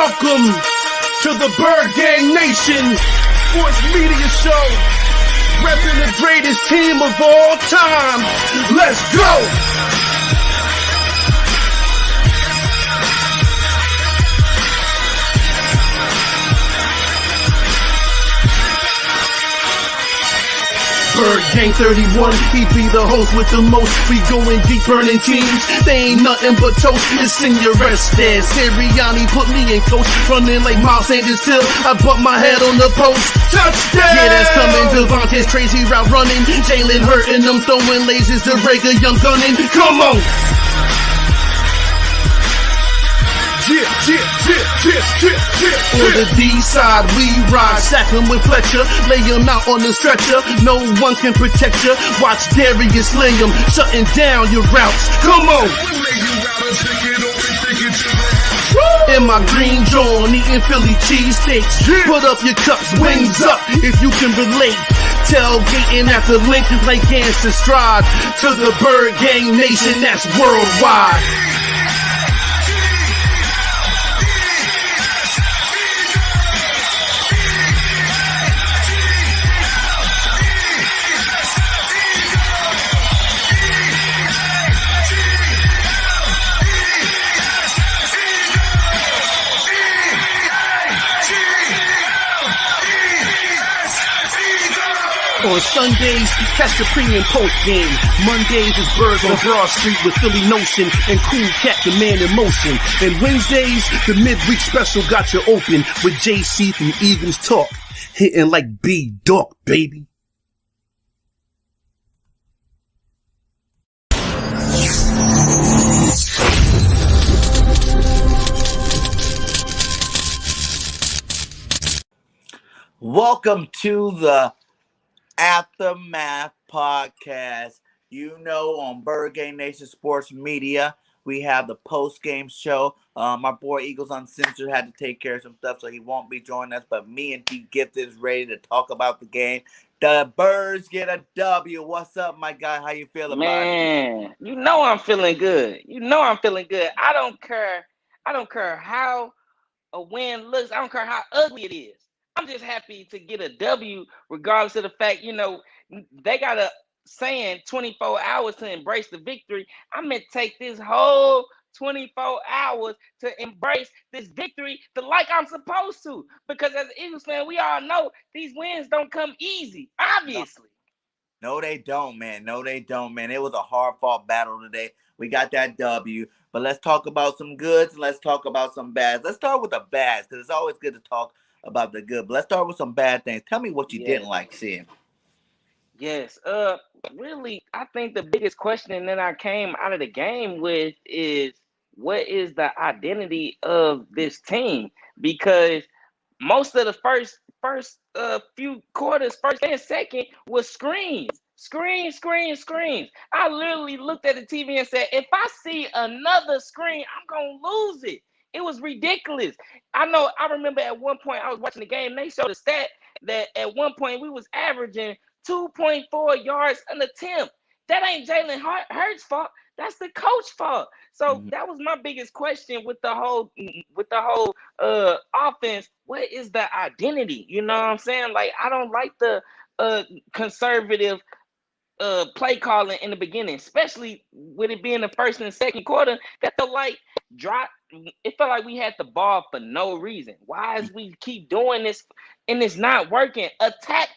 Welcome to the Bird Gang Nation Sports Media Show, repping the greatest team of all time. Let's go! Bird Gang 31, he be the host with the most. We going deep, burning teams. They ain't nothing but toast. It's in your rest there. Sirianni put me in coach, running like Miles Sanders till I bumped my head on the post. Touchdown! Yeah, that's coming. Devonta's crazy route running. Jalen hurting them, throwing lasers to break a young gunning. Come on! On the D side, we ride, sack him with Fletcher, lay him out on the stretcher. No one can protect you. Watch Darius lay him, shutting down your routes. Come on! In my green John, eating Philly cheesesteaks. Put up your cups, wings up, if you can relate. Tailgating at the link like Gangsta Stride. To the Bird Gang Nation, that's worldwide. On Sundays, catch the pre and post game. Mondays is Birds on Broad Street with Philly Notion and Cool Cat, the man in motion. And Wednesdays, the midweek special got you open with JC from Eagles Talk, hitting like B-Dog, baby. Welcome to the Aftermath Podcast. You know, on Bird Gang Nation Sports Media, we have the post-game show. My boy Eagles Uncensored had to take care of some stuff, so he won't be joining us. But me and T Gifted is ready to talk about the game. The Birds get a W. What's up, my guy? How you feeling about it? Man, you know I'm feeling good. I don't care how a win looks. I don't care how ugly it is. I'm just happy to get a W, regardless of the fact, you know, they got a saying 24 hours to embrace the victory. I'm going to take this whole 24 hours to embrace this victory like I'm supposed to. Because as an Eagles fan, we all know these wins don't come easy, obviously. No, they don't, man. It was a hard-fought battle today. We got that W. But let's talk about some goods and let's talk about some bads. Let's start with the bads, because it's always good to talk about the good. But let's start with some bad things. Tell me what you didn't like seeing. Yes. Really, I think the biggest question that I came out of the game with is, what is the identity of this team? Because most of the first few quarters, first and second, was screens. I literally looked at the TV and said, if I see another screen, I'm gonna lose it. It was ridiculous. I remember at one point I was watching the game, and they showed a stat that at one point we was averaging 2.4 yards an attempt. That ain't Jalen Hurts' fault. That's the coach's fault. So that was my biggest question with the whole offense. What is the identity? You know what I'm saying? Like, I don't like the conservative play calling in the beginning, especially with it being the first and second quarter. That felt like it felt like we had the ball for no reason. Why is we keep doing this and it's not working? Attack.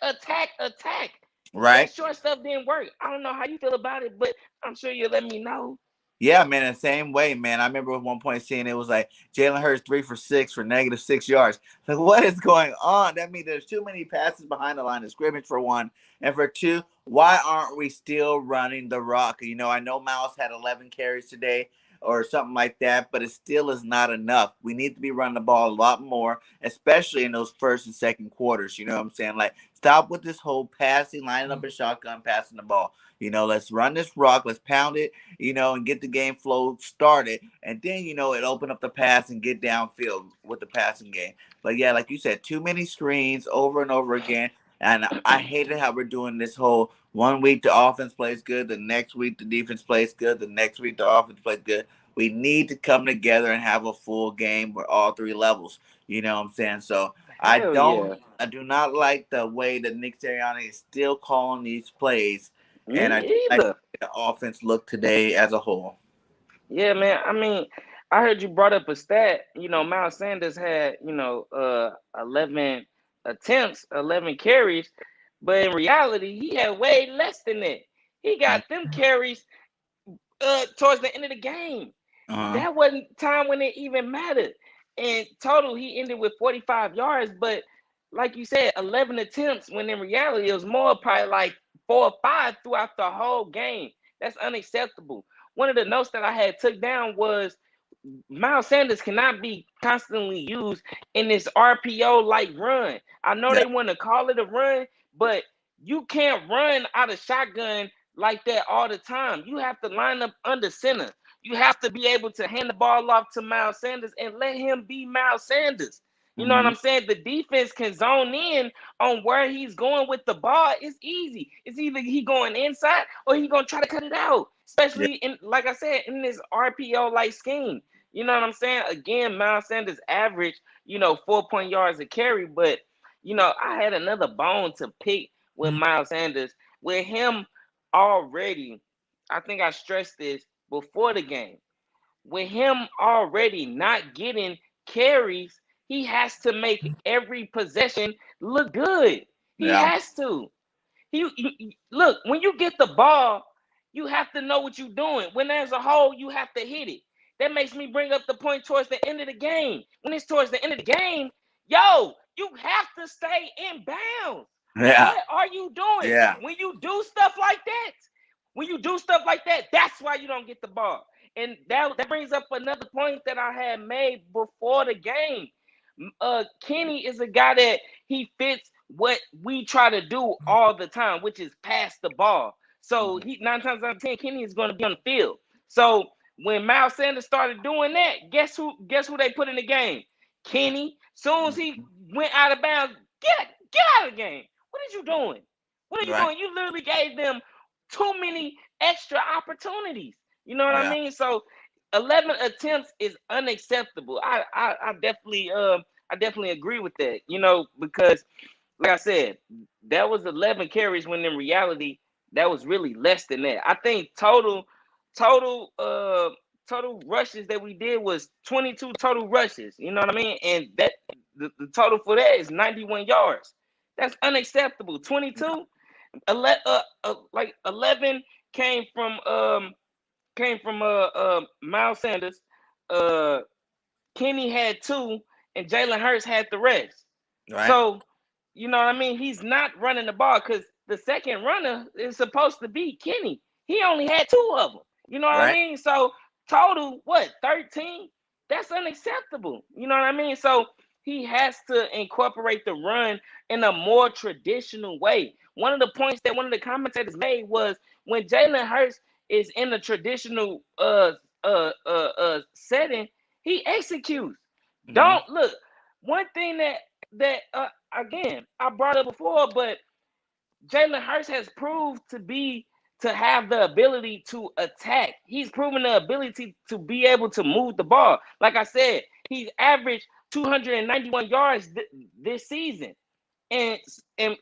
Right. That short stuff didn't work. I don't know how you feel about it, but I'm sure you'll let me know. Yeah, man, the same way, man. I remember at one point seeing it was like Jalen Hurts 3 for 6 for -6 yards. Like, what is going on? That means there's too many passes behind the line of scrimmage, for one. And for two, why aren't we still running the rock? You know, I know Miles had 11 carries today or something like that, but it still is not enough. We need to be running the ball a lot more, especially in those first and second quarters. You know what I'm saying? Like, stop with this whole passing, lining up a shotgun, passing the ball. You know, let's run this rock, let's pound it, you know, and get the game flow started. And then, you know, it open up the pass and get downfield with the passing game. But yeah, like you said, too many screens over and over again. And I hated how we're doing this whole 1 week the offense plays good, the next week the defense plays good, the next week the offense plays good. We need to come together and have a full game with all three levels. You know what I'm saying? So I Hell yeah. do not like the way that Nick Sirianni is still calling these plays, and I Me do like either. the offense look today as a whole. Yeah, man. I mean, I heard you brought up a stat. Miles Sanders had, 11 attempts, 11 carries, but in reality, he had way less than that. He got them carries towards the end of the game. Uh-huh. That wasn't time when it even mattered. And total, he ended with 45 yards, but like you said, 11 attempts, when in reality, it was more, probably like 4 or 5 throughout the whole game. That's unacceptable. One of the notes that I had took down was Miles Sanders cannot be constantly used in this RPO like run. I know Yeah. they want to call it a run, but you can't run out of shotgun like that all the time. You have to line up under center. You have to be able to hand the ball off to Miles Sanders and let him be Miles Sanders. You know what Mm-hmm. I'm saying? The defense can zone in on where he's going with the ball. It's easy. It's either he going inside or he gonna try to cut it out. Yeah. Especially in, like I said, in this RPO like scheme. You know what I'm saying? Again, Miles Sanders averaged, 4 yards a carry, but I had another bone to pick with Miles Sanders. With him already, I think I stressed this before the game. With him already not getting carries, he has to make every possession look good. He Yeah. has to. Look, when you get the ball, you have to know what you're doing. When there's a hole, you have to hit it. That makes me bring up the point towards the end of the game. When it's towards the end of the game, you have to stay in bounds. Yeah. What are you doing? Yeah. When you do stuff like that, that's why you don't get the ball. And that brings up another point that I had made before the game. Kenny is a guy that he fits what we try to do all the time, which is pass the ball. So he 9 times out of 10, Kenny is going to be on the field. So when Miles Sanders started doing that, guess who they put in the game? Kenny. Soon as he went out of bounds, get out of the game. What are you doing? What are you Right. doing? You literally gave them too many extra opportunities. You know what I Yeah. mean? So 11 attempts is unacceptable. I definitely agree with that. Because like I said, that was 11 carries when in reality that was really less than that. I think total rushes that we did was 22 total rushes. You know what I mean? And that the total for that is 91 yards. That's unacceptable. 22, like 11 came from Miles Sanders. Kenny had 2, and Jalen Hurts had the rest. Right. So, you know what I mean? He's not running the ball because the second runner is supposed to be Kenny. He only had 2 of them. You know what I Right. mean? So total, 13? That's unacceptable. You know what I mean? So he has to incorporate the run in a more traditional way. One of the points that one of the commentators made was when Jalen Hurts is in a traditional setting, he executes. Mm-hmm. Don't look. One thing that again I brought up before, but Jalen Hurts has proved to have the ability to attack. He's proven the ability to be able to move the ball. Like I said, he's averaged 291 yards this season. And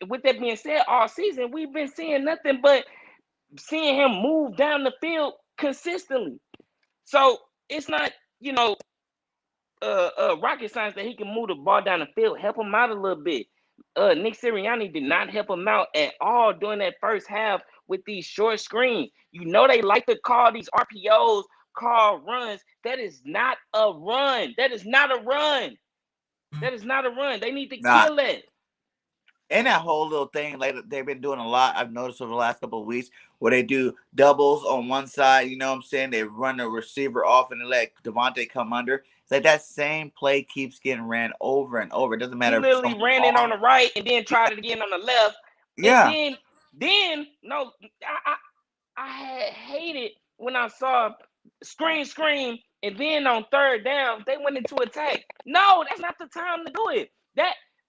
with that being said, all season we've been seeing nothing but seeing him move down the field consistently. So it's not, rocket science that he can move the ball down the field, help him out a little bit. Nick Sirianni did not help him out at all during that first half with these short screens. They like to call these RPOs, call runs. That is not a run. That is not a run. That is not a run. They need to kill it. And that whole little thing, like they've been doing a lot, I've noticed over the last couple of weeks, where they do doubles on one side, you know what I'm saying? They run the receiver off and they let Devonta come under. It's like that same play keeps getting ran over and over. It doesn't matter He if it's literally ran it on the right and then tried it again on the left. Yeah. And then no, I had hated when I saw screen, and then on third down, they went into attack. No, that's not the time to do it.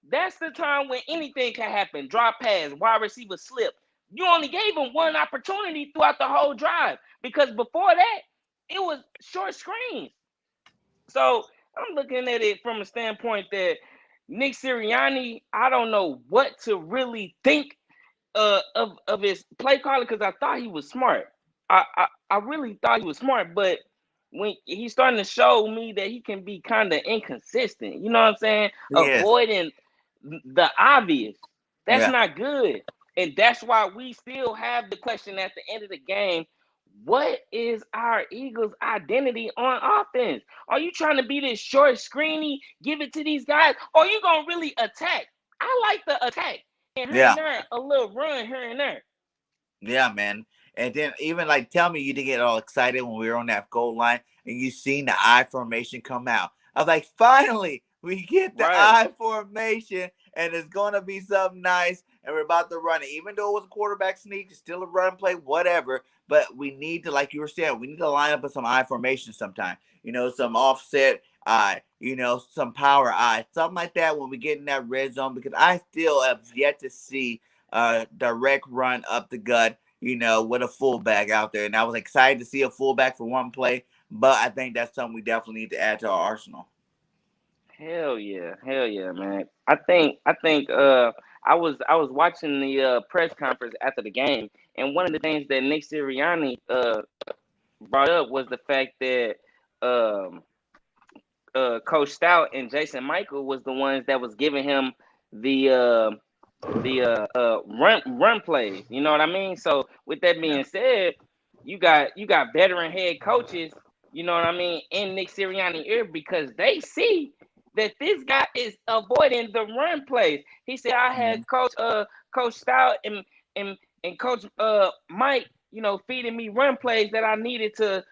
That's the time when anything can happen. Drop pass, wide receiver slip. You only gave him one opportunity throughout the whole drive because before that, it was short screens. So I'm looking at it from a standpoint that Nick Sirianni, I don't know what to really think of his play calling because I thought he was smart. I really thought he was smart, but when he's starting to show me that he can be kind of inconsistent, you know what I'm saying? Yes. Avoiding the obvious. That's Yeah. not good. And that's why we still have the question at the end of the game. What is our Eagles' identity on offense? Are you trying to be this short, screeny, give it to these guys? Or are you going to really attack? I like the attack. And here Yeah. and there, a little run here and there. Yeah, man. And then even like tell me you didn't get all excited when we were on that goal line and you seen the I formation come out. I was like, finally, we get the Right. I formation and it's gonna be something nice and we're about to run it. Even though it was a quarterback sneak, it's still a run play, whatever. But we need to, like you were saying, we need to line up with some I formation sometime. You know, some offset I, you know, some power I, something like that when we get in that red zone because I still have yet to see direct run up the gut, you know, with a fullback out there. And I was excited to see a fullback for one play, but I think that's something we definitely need to add to our arsenal. Hell yeah, man. I was watching the press conference after the game, and one of the things that Nick Sirianni brought up was the fact that um, Coach Stout and Jason Michael was the ones that was giving him the run plays. You know what I mean? So with that Yeah. being said, you got veteran head coaches. You know what I mean in Nick Sirianni ear because they see that this guy is avoiding the run plays. He said, "I had Mhm. Coach Stout and Coach Mike, you know, feeding me run plays that I needed to."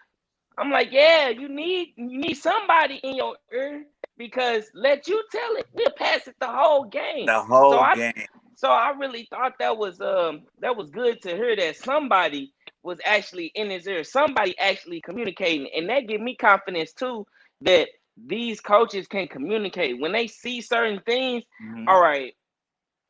I'm like, yeah, you need somebody in your ear because let you tell it, we'll pass it the whole game. The So whole I game. so I really thought that was good to hear that somebody was actually in his ear, somebody actually communicating, and that give me confidence too that these coaches can communicate when they see certain things. Mm-hmm. All right,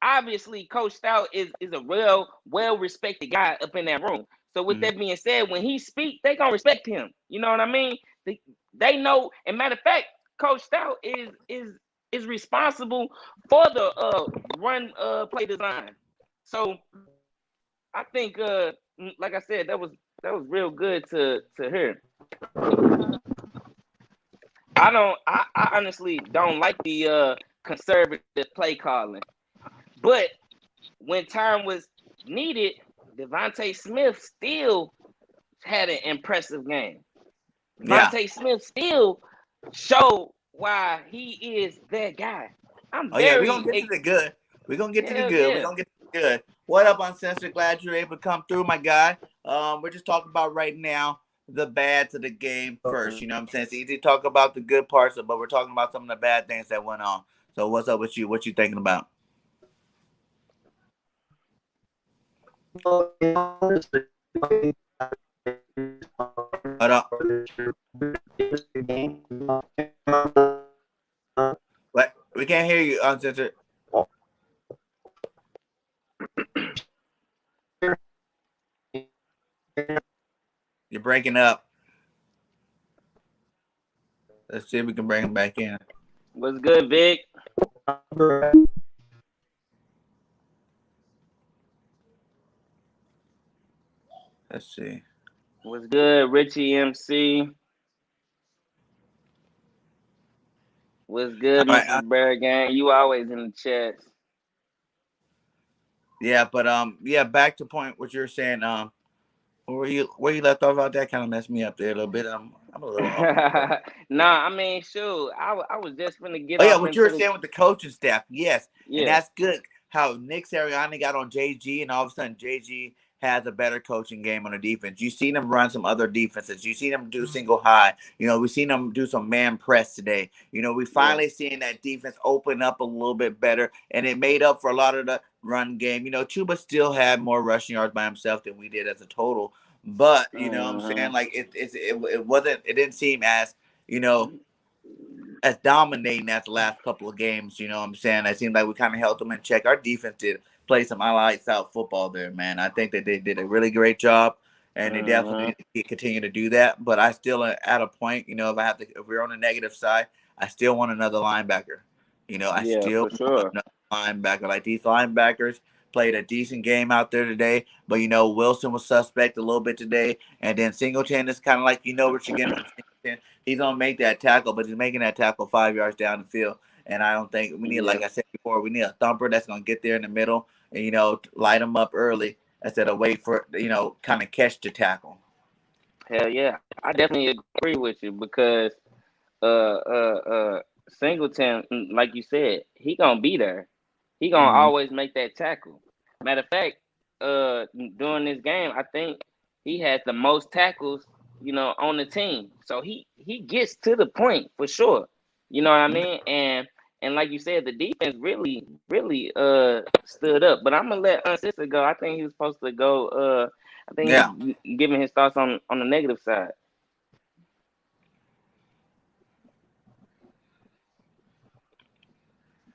obviously Coach Stout is a well respected guy up in that room. So with Mm-hmm. that being said, when he speak, they gonna respect him. You know what I mean? They know. And matter of fact, Coach Stout is responsible for the run play design. So I think like I said, that was real good to hear. I honestly don't like the conservative play calling, but when time was needed, Devonta Smith still had an impressive game. Yeah. Devonta Smith still showed why he is that guy. I'm Oh yeah, we're gonna very get to the good. We're gonna get to the hell good. We're yeah. gonna get to the good. What up, Uncensored? Glad you're able to come through, my guy. We're just talking about right now the bad to the game first. You know what I'm saying? It's easy to talk about the good parts, but we're talking about some of the bad things that went on. So what's up with you? What you thinking about? Hold on. What? We can't hear you, Uncensored. You're breaking up. Let's see if we can bring him back in. What's good, Vic? Let's see. What's good, Richie MC? What's good, All right. Mrs. BIRDGANG? You always in the chats. Yeah, but yeah. Back to point what you're saying. Where you left off about that kind of messed me up there a little bit. I'm a little off. Nah, I mean, shoot, I was just gonna get Oh yeah, off what you into were the saying with the coaching staff, yes, and yeah. that's good. How Nick Sirianni got on JG, and all of a sudden JG has a better coaching game on the defense. You've seen him run some other defenses. You've seen him do single high. You know, we've seen him do some man press today. You know, we Yeah. finally seeing that defense open up a little bit better, and it made up for a lot of the run game. You know, Chuba still had more rushing yards by himself than we did as a total, but you know what I'm saying, like it wasn't. It didn't seem as, you know, as dominating as the last couple of games. You know what I'm saying? It seemed like we kind of held them in check. Our defense did play some lights out football there, man. I think that they did a really great job. and they Mm-hmm. definitely continue to do that. But I still at a point, if we're on the negative side, I still want another linebacker. I Yeah, still for want sure. another linebacker. Like these linebackers played a decent game out there today, but Wilson was suspect a little bit today, and then Singleton is kind of like what you're getting from Singleton. He's gonna make that tackle, but he's making that tackle 5 yards down the field. And I don't think we need, Yeah. like I said before, we need a thumper that's gonna get there in the middle and light them up early instead of wait for kind of catch the tackle. Hell yeah. I definitely agree with you because Singleton, like you said, he gonna be there. He gonna Mm-hmm. always make that tackle. Matter of fact, during this game, I think he had the most tackles, on the team. So he gets to the point for sure. You know what I mean? And like you said, the defense really stood up. But I'm gonna let Unsisser go. I think he was supposed to go. I think Yeah. he's giving his thoughts on the negative side.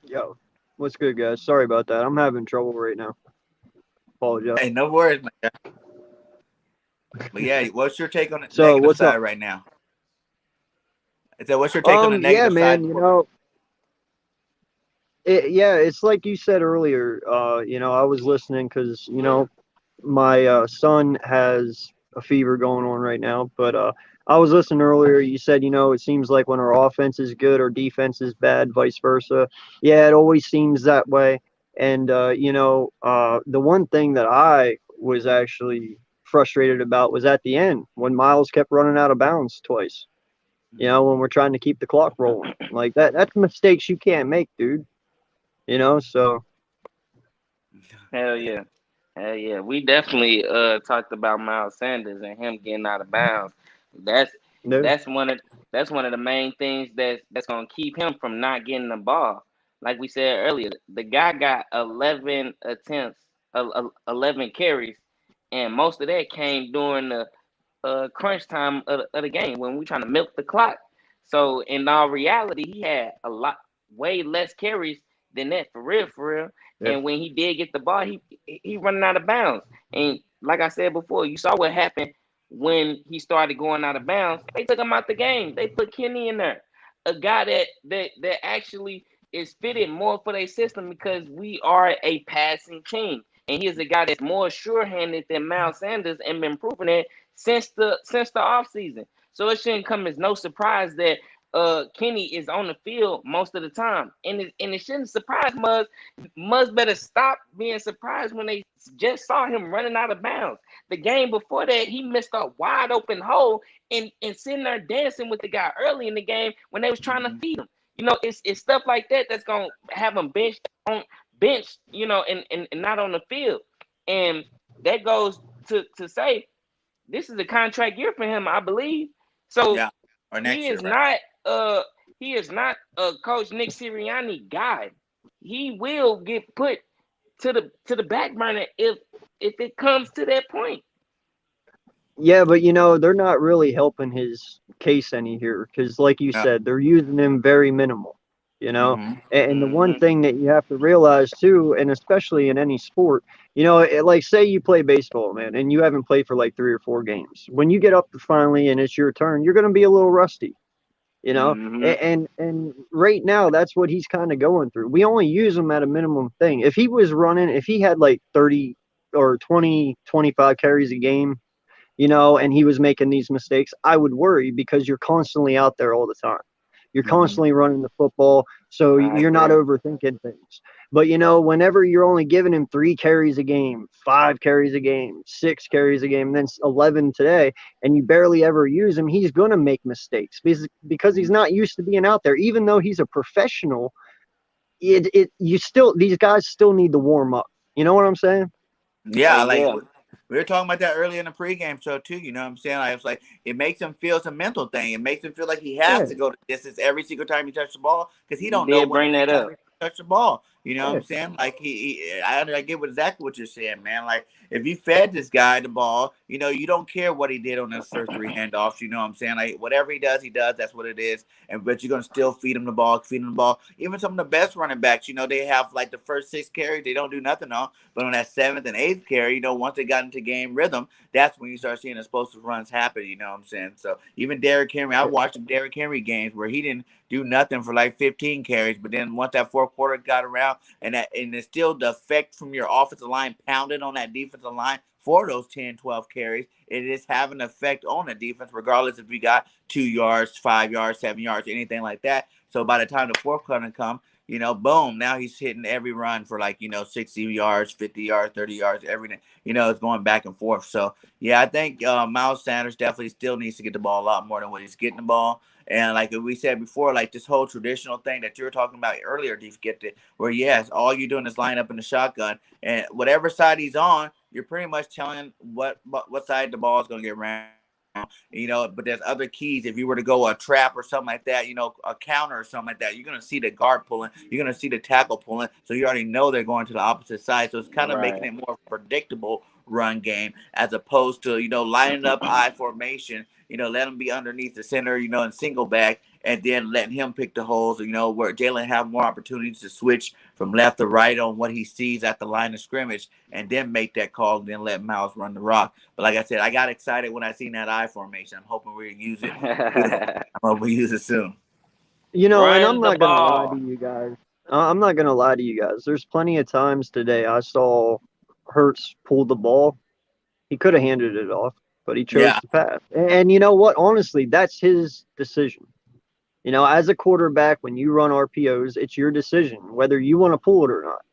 Yo, what's good, guys? Sorry about that. I'm having trouble right now. Apologize. Hey, no worries, man. But yeah, what's your take on the So, negative what's side up? right now? I said, what's your take on the Yeah, negative side man. before? Yeah, it's like you said earlier. I was listening because my son has a fever going on right now. But I was listening earlier. You said, it seems like when our offense is good, our defense is bad, vice versa. Yeah, it always seems that way. And the one thing that I was actually frustrated about was at the end when Miles kept running out of bounds twice. When we're trying to keep the clock rolling like that, that's mistakes you can't make, dude. So Hell yeah. Hell yeah. We definitely talked about Miles Sanders and him getting out of bounds. That's no, that's one of the main things that's gonna keep him from not getting the ball. Like we said earlier, the guy got 11 attempts, 11 carries, and most of that came during the crunch time of the game when we trying to milk the clock. So in all reality, he had way less carries than that for real, for real. yeah, And when he did get the ball, he running out of bounds. And like I said before, you saw what happened when he started going out of bounds. They took him out the game. They put Kenny in there, a guy that actually is fitted more for their system because we are a passing team. And he's a guy that's more sure-handed than Miles Sanders and been proving it since the offseason. So it shouldn't come as no surprise that Kenny is on the field most of the time. And it shouldn't surprise Muzz. Muzz better stop being surprised when they just saw him running out of bounds. The game before that, he missed a wide open hole and sitting there dancing with the guy early in the game when they was trying to feed him. It's stuff like that that's gonna have him benched, and not on the field. And that goes to say this is a contract year for him, I believe. So Yeah, or next he year, is right? not a Coach Nick Sirianni guy. He will get put to the back burner if it comes to that point. yeah, but they're not really helping his case any here because, like you Yeah. said, they're using him very minimal. You know, Mm-hmm. and the one Mm-hmm. thing that you have to realize too, and especially in any sport, like say you play baseball, man, and you haven't played for like 3 or 4 games. When you get up to finally and it's your turn, you're gonna be a little rusty. Mm-hmm. And right now that's what he's kind of going through. We only use him at a minimum thing. If he had like 30 or 20, 25 carries a game, and he was making these mistakes, I would worry because you're constantly out there all the time. You're Mm-hmm. constantly running the football, so I you're not agree. overthinking things. But whenever you're only giving him 3 carries a game, 5 carries a game, 6 carries a game, and then 11 today, and you barely ever use him, he's gonna make mistakes because he's not used to being out there. Even though he's a professional, these guys still need to warm up. You know what I'm saying? Yeah, Hey, like yeah. we were talking about that earlier in the pregame show too. You know what I'm saying? Like, it's like it makes him feel it's a mental thing. It makes him feel like he has Yeah, to go to distance every single time he touches the ball because he You don't know did when the bring next that time up. he touch the ball. You know what I'm saying? Like I get exactly what you're saying, man. Like if you fed this guy the ball, you don't care what he did on those first three handoffs. You know what I'm saying? Like whatever he does. That's what it is. And but you're gonna still feed him the ball, feed him the ball. Even some of the best running backs, they have like the first 6 carries, they don't do nothing on. But on that 7th and 8th carry, once they got into game rhythm, that's when you start seeing explosive runs happen. You know what I'm saying? So even Derrick Henry, I watched some Derrick Henry games where he didn't do nothing for like 15 carries, but then once that fourth quarter got around, and it's still the effect from your offensive line pounded on that defensive line for those 10, 12 carries, it is having an effect on the defense, regardless if you got 2 yards, 5 yards, 7 yards, anything like that. So by the time the fourth quarter come, boom, now he's hitting every run for like, 60 yards, 50 yards, 30 yards, everything. It's going back and forth. So, yeah, I think Miles Sanders definitely still needs to get the ball a lot more than what he's getting the ball. And like we said before, like this whole traditional thing that you were talking about earlier, do you get it? Where, yes, all you're doing is line up in the shotgun. And whatever side he's on, you're pretty much telling what side the ball is going to get ran. But there's other keys. If you were to go a trap or something like that, a counter or something like that, you're going to see the guard pulling. You're going to see the tackle pulling. So you already know they're going to the opposite side. So it's kind of making it more predictable run game as opposed to, lining up I formation, let them be underneath the center, in single back, and then letting him pick the holes, where Jalen have more opportunities to switch from left to right on what he sees at the line of scrimmage and then make that call and then let Miles run the rock. But like I said, I got excited when I seen that I formation. I'm hoping we use it. I'm hoping we use it soon. And I'm not going to lie to you guys. I'm not going to lie to you guys. There's plenty of times today I saw Hurts pull the ball. He could have handed it off, but he chose to pass. And you know what? Honestly, that's his decision. As a quarterback, when you run RPOs, it's your decision whether you want to pull it or not.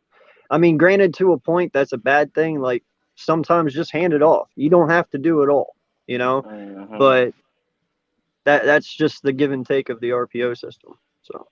I mean, granted, to a point, that's a bad thing. Like, sometimes just hand it off. You don't have to do it all, But that's just the give and take of the RPO system. So.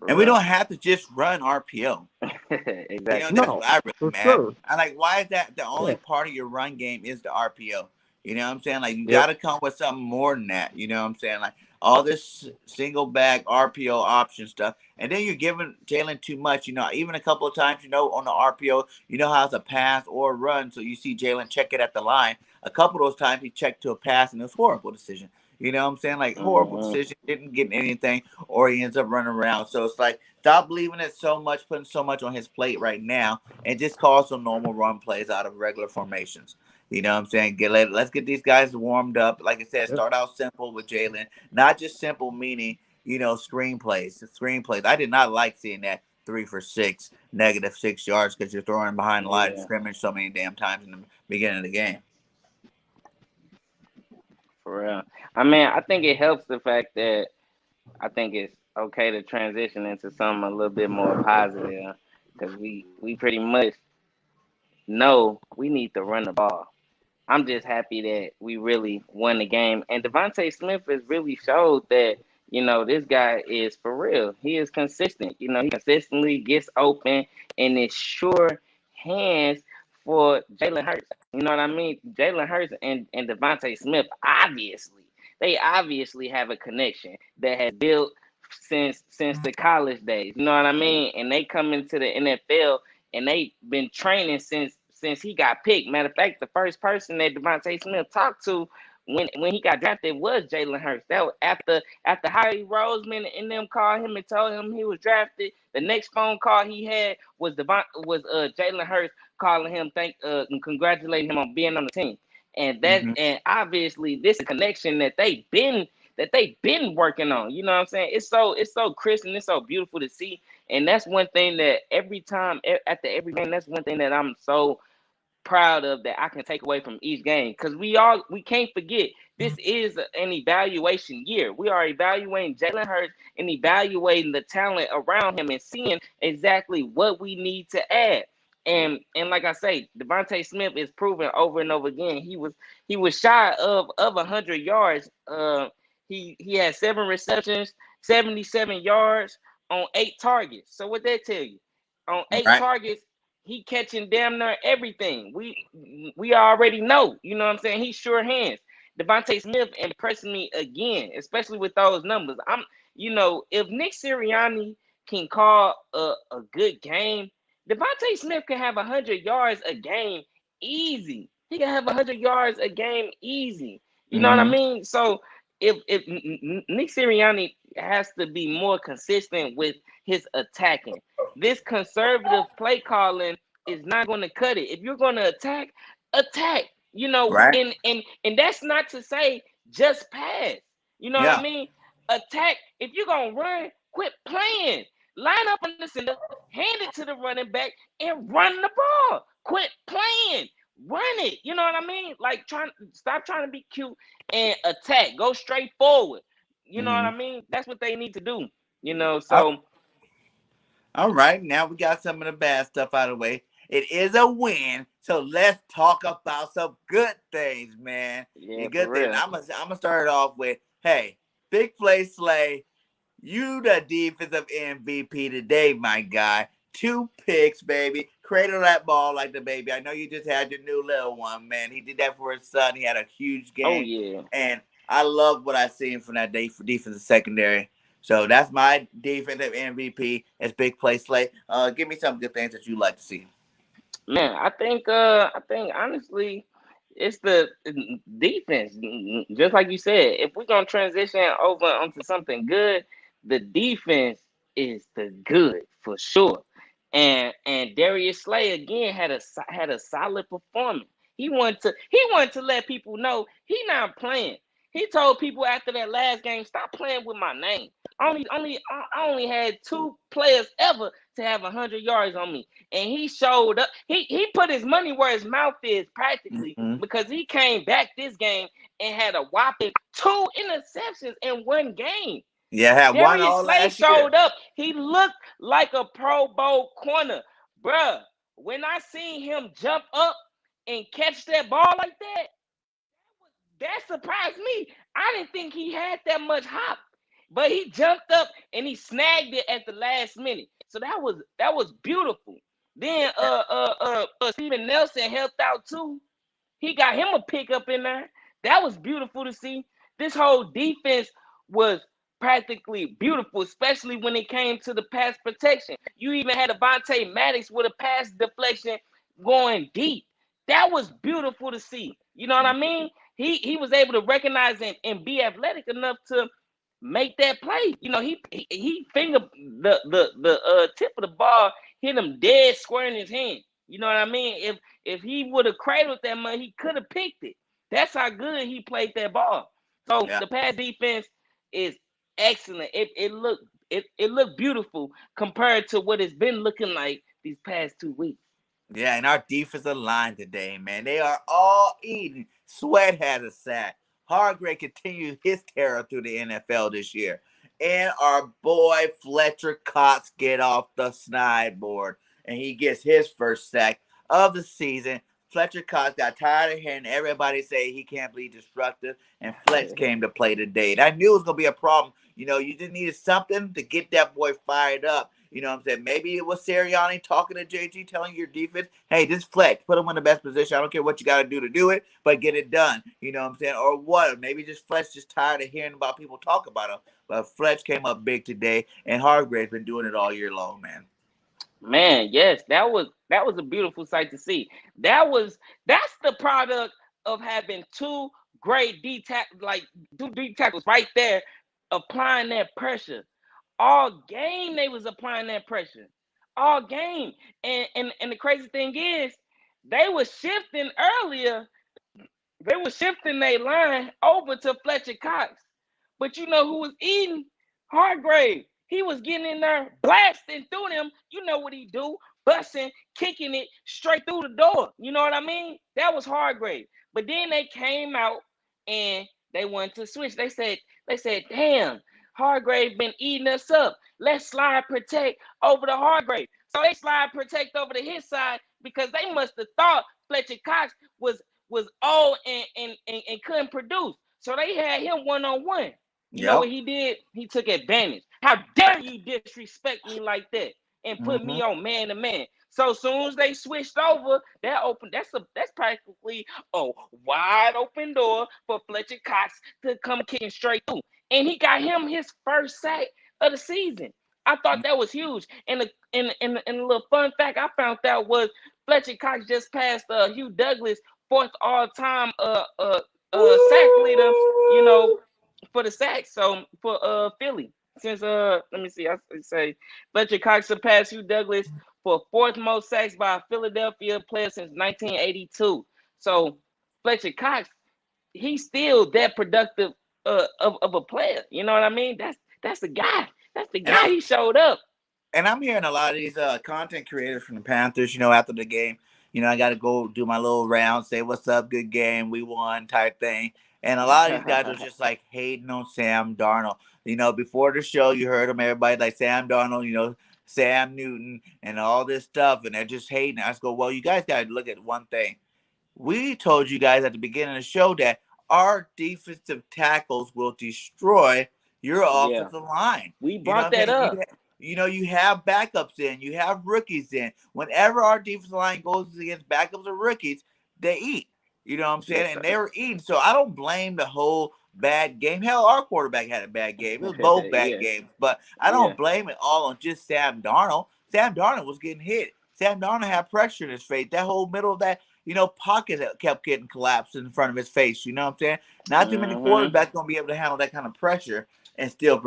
And we don't have to just run RPO. Exactly. That's what I really mad. Sure. I like, why is that the only part of your run game is the RPO? You know what I'm saying? Like, you got to come with something more than that. You know what I'm saying? Like, all this single back RPO option stuff. And then you're giving Jalen too much. Even a couple of times, on the RPO, how it's a pass or a run. So you see Jalen check it at the line. A couple of those times he checked to a pass, and it was a horrible decision. You know what I'm saying? Like, horrible decision, didn't get anything, or he ends up running around. So it's like, stop believing it so much, putting so much on his plate right now, and just call some normal run plays out of regular formations. You know what I'm saying? Let's get these guys warmed up. Like I said, start out simple with Jalen. Not just simple meaning, screenplays. I did not like seeing that 3 for 6, -6 yards because you're throwing behind the line of scrimmage so many damn times in the beginning of the game. For real. I mean, I think it helps the fact that I think it's okay to transition into something a little bit more positive because we pretty much know we need to run the ball. I'm just happy that we really won the game. And Devonta Smith has really showed that, this guy is for real. He is consistent. He consistently gets open and it's sure hands for Jalen Hurts. You know what I mean? Jalen Hurts and Devonta Smith, they obviously have a connection that has built since the college days. You know what I mean? And they come into the NFL and they've been training since he got picked. Matter of fact, the first person that Devonta Smith talked to when he got drafted was Jalen Hurts. That was after Howie Roseman and them called him and told him he was drafted. The next phone call he had was Jalen Hurts calling him and congratulating him on being on the team. And and obviously this is a connection that they've been working on. You know what I'm saying? It's so crisp and it's so beautiful to see. And that's one thing that every time after every game, that's one thing that I'm so proud of that I can take away from each game, because we can't forget this is an evaluation year. We are evaluating Jalen Hurts and evaluating the talent around him and seeing exactly what we need to add. And like I say, Devonta Smith is proven over and over again. He was shy of 100 yards. He had 7 receptions, 77 yards on 8 targets. So what that tell you? On 8 targets, he catching damn near everything. We already know. You know what I'm saying? He's sure hands. Devonta Smith impressed me again, especially with those numbers. If Nick Sirianni can call a good game, Devonta Smith can have 100 yards a game easy. He can have 100 yards a game easy. You know what I Mm-hmm. mean? So if Nick Sirianni has to be more consistent with his attacking, this conservative play calling is not going to cut it. If you're going to attack, attack. You know, Right? and that's not to say just pass. You know what I Yeah. mean? Attack. If you're gonna run, quit playing. Line up in the center, hand it to the running back, and run the ball. Quit playing. Run it. You know what I mean? Like stop trying to be cute and attack. Go straight forward. You know what Mm-hmm. I mean? That's what they need to do. You know, All so right. Now we got some of the bad stuff out of the way. It is a win, so let's talk about some good things, man. The yeah, for good thing. real. I'm gonna start it off with, hey, Big Play Slay. You the defensive MVP today, my guy. 2 picks, baby. Cradle that ball like the baby. I know you just had your new little one, man. He did that for his son. He had a huge Oh game. yeah. And I love what I seen from that day for defensive secondary. So that's my defensive MVP. It's Big Play Slay. Give me some good things that you like to see. Man, I think honestly, it's the defense. Just like you said, if we're gonna transition over onto something good, the defense is the good for sure. And Darius Slay again had a solid performance. He wanted to let people know he not playing. He told people after that last game, stop playing with my name. I only had 2 players ever to have 100 yards on me, and he showed up. He put his money where his mouth is practically, Mm-hmm. because he came back this game and had a whopping 2 interceptions in one game. Yeah, had one Darius all Slay last year. showed up. He looked like a Pro Bowl corner, bruh. When I seen him jump up and catch that ball like that surprised me. I didn't think he had that much hop, but he jumped up and he snagged it at the last minute. So that was beautiful. Then Steven Nelson helped out too. He got him a pickup in there. That was beautiful to see. This whole defense was practically beautiful, especially when it came to the pass protection. You even had Avonte Maddox with a pass deflection going deep. That was beautiful to see. You know what I mean? He was able to recognize and be athletic enough to make that play. You know, he fingered the tip of the ball, hit him dead square in his hand. You know what I mean? If he would have cradled that money, he could have picked it. That's how good he played that ball. So Yeah. the pass defense is excellent. It looked beautiful compared to what it's been looking like these past 2 weeks. Yeah, and our defensive line today, man, they are all eating. Sweat had a sack. Hargrave continues his terror through the NFL this year. And our boy Fletcher Cox get off the snide board. And he gets his first sack of the season. Fletcher Cox got tired of hearing everybody say he can't be destructive. And Fletch came to play today. And I knew it was going to be a problem. You know, you just needed something to get that boy fired up. You know what I'm saying? Maybe it was Sirianni talking to JG, telling your defense, hey, this Fletch, put him in the best position. I don't care what you got to do it, but get it done. You know what I'm saying? Or what? Maybe just Fletch just tired of hearing about people talk about him. But Fletch came up big today, and Hargrave's been doing it all year long, man. Man, yes, that was a beautiful sight to see. That's the product of having two deep tackles right there applying that pressure. All game they was applying that pressure. All game. And the crazy thing is they were shifting earlier. They were shifting their line over to Fletcher Cox. But you know who was eating? Hargrave. He was getting in there, blasting through them. You know what he do? Busting, kicking it straight through the door. You know what I mean? That was Hargrave. But then they came out and they wanted to switch. They said, damn, Hargrave been eating us up. Let's slide protect over to Hargrave. So they slide protect over to his side because they must have thought Fletcher Cox was old and couldn't produce. So they had him one-on-one. You know Yep. what he did? He took advantage. How dare you disrespect me like that and put me on man to man? So as soon as they switched over, that's practically a wide open door for Fletcher Cox to come kicking straight through. And he got him his first sack of the season. I thought that was huge. And a little fun fact I found out was Fletcher Cox just passed Hugh Douglas fourth all time sack leader, you know, for the sacks. So for Philly. Since let me see, I say Fletcher Cox surpassed Hugh Douglas for fourth most sacks by a Philadelphia player since 1982. So Fletcher Cox, he's still that productive of a player. You know what I mean? That's the guy. That's the And guy. He showed up. I'm hearing a lot of these content creators from the Panthers, after the game, I got to go do my little round, say what's up, good game, we won type thing. And a lot of these guys are just like hating on Sam Darnold. Before the show, you heard them, everybody like Sam Darnold, Sam Newton and all this stuff, and they're just hating. I just go, well, you guys got to look at one thing. We told you guys at the beginning of the show that our defensive tackles will destroy your Yeah, offensive line. we You know brought what I'm that saying? up. You have backups in, you have rookies in. Whenever our defensive line goes against backups or rookies, they eat. You know what I'm saying? Yes, And sir. they were eating. So I don't blame the whole bad game. Hell, our quarterback had a bad game. It was both bad Yeah, games. But I yeah. don't blame it all on just Sam Darnold. Sam Darnold was getting hit. Sam Darnold had pressure in his face. That whole middle of that, pocket that kept getting collapsed in front of his face. You know what I'm saying? Not too many Mm-hmm. quarterbacks going to be able to handle that kind of pressure and still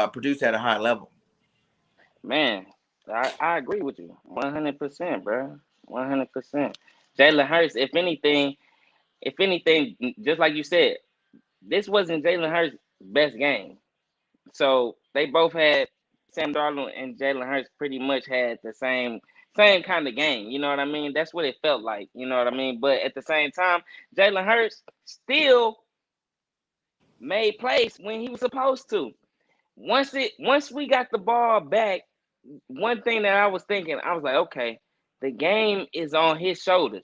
produce at a high level. Man, I agree with you 100%, bro. 100%. Jalen Hurts, if anything, just like you said, this wasn't Jalen Hurts' best game. So they both had Sam Darnold and Jalen Hurts pretty much had the same kind of game. You know what I mean? That's what it felt like. You know what I mean? But at the same time, Jalen Hurts still made plays when he was supposed to. Once we got the ball back, one thing that I was thinking, I was like, okay, the game is on his shoulders.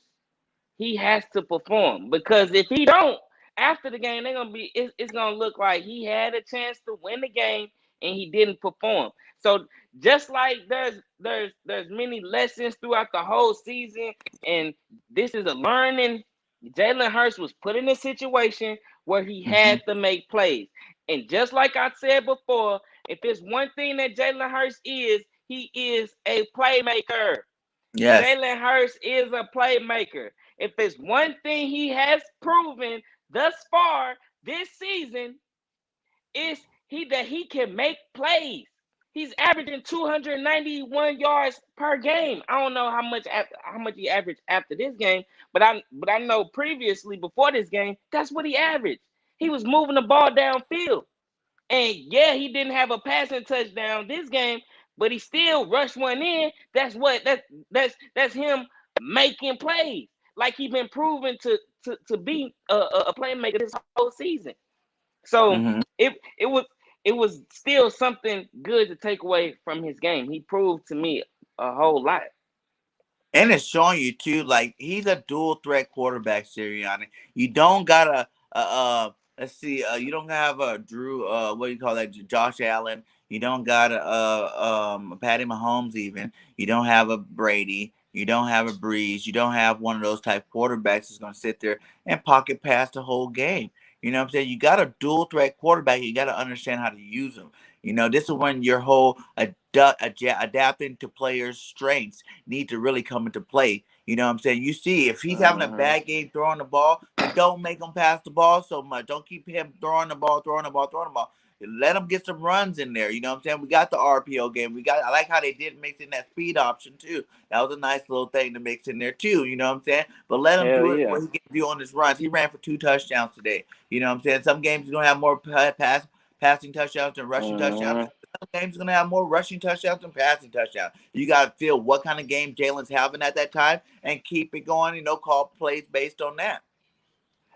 He has to perform because if he don't, after the game, it's gonna look like he had a chance to win the game and he didn't perform. So just like there's many lessons throughout the whole season, and this is a learning. Jalen Hurts was put in a situation where he Mm-hmm. had to make plays, and just like I said before, if it's one thing that Jalen Hurts is, he is a playmaker. Yes. Jalen Hurts is a playmaker. If it's one thing he has proven thus far this season, is that he can make plays. He's averaging 291 yards per game. I don't know how much he averaged after this game, but I know previously before this game, that's what he averaged. He was moving the ball downfield. And yeah, he didn't have a passing touchdown this game, but he still rushed one in. That's him making plays. Like he's been proven to be a playmaker this whole season. So Mm-hmm. it was still something good to take away from his game. He proved to me a whole lot. And it's showing you too, like he's a dual threat quarterback, Sirianni. You don't gotta let's see, you don't have a Drew what do you call that, Josh Allen. You don't got a Patty Mahomes even. You don't have a Brady. You don't have a Breeze. You don't have one of those type quarterbacks that's gonna sit there and pocket pass the whole game. You know what I'm saying? You got a dual threat quarterback. You got to understand how to use them. This is when your whole adapting to players' strengths need to really come into play. You know what I'm saying? You see, if he's having a Mm-hmm. bad game throwing the ball, then don't make him pass the ball so much. Don't keep him throwing the ball. Let him get some runs in there. You know what I'm saying? We got the RPO game. I like how they did mix in that speed option too. That was a nice little thing to mix in there too. You know what I'm saying? But let him Hell do it yeah. what he can do on his runs. He ran for 2 touchdowns today. You know what I'm saying? Some games he's gonna have more passing touchdowns than rushing touchdowns. Mm-hmm. Some games gonna have more rushing touchdowns than passing touchdowns. You gotta feel what kind of game Jalen's having at that time and keep it going. Call plays based on that.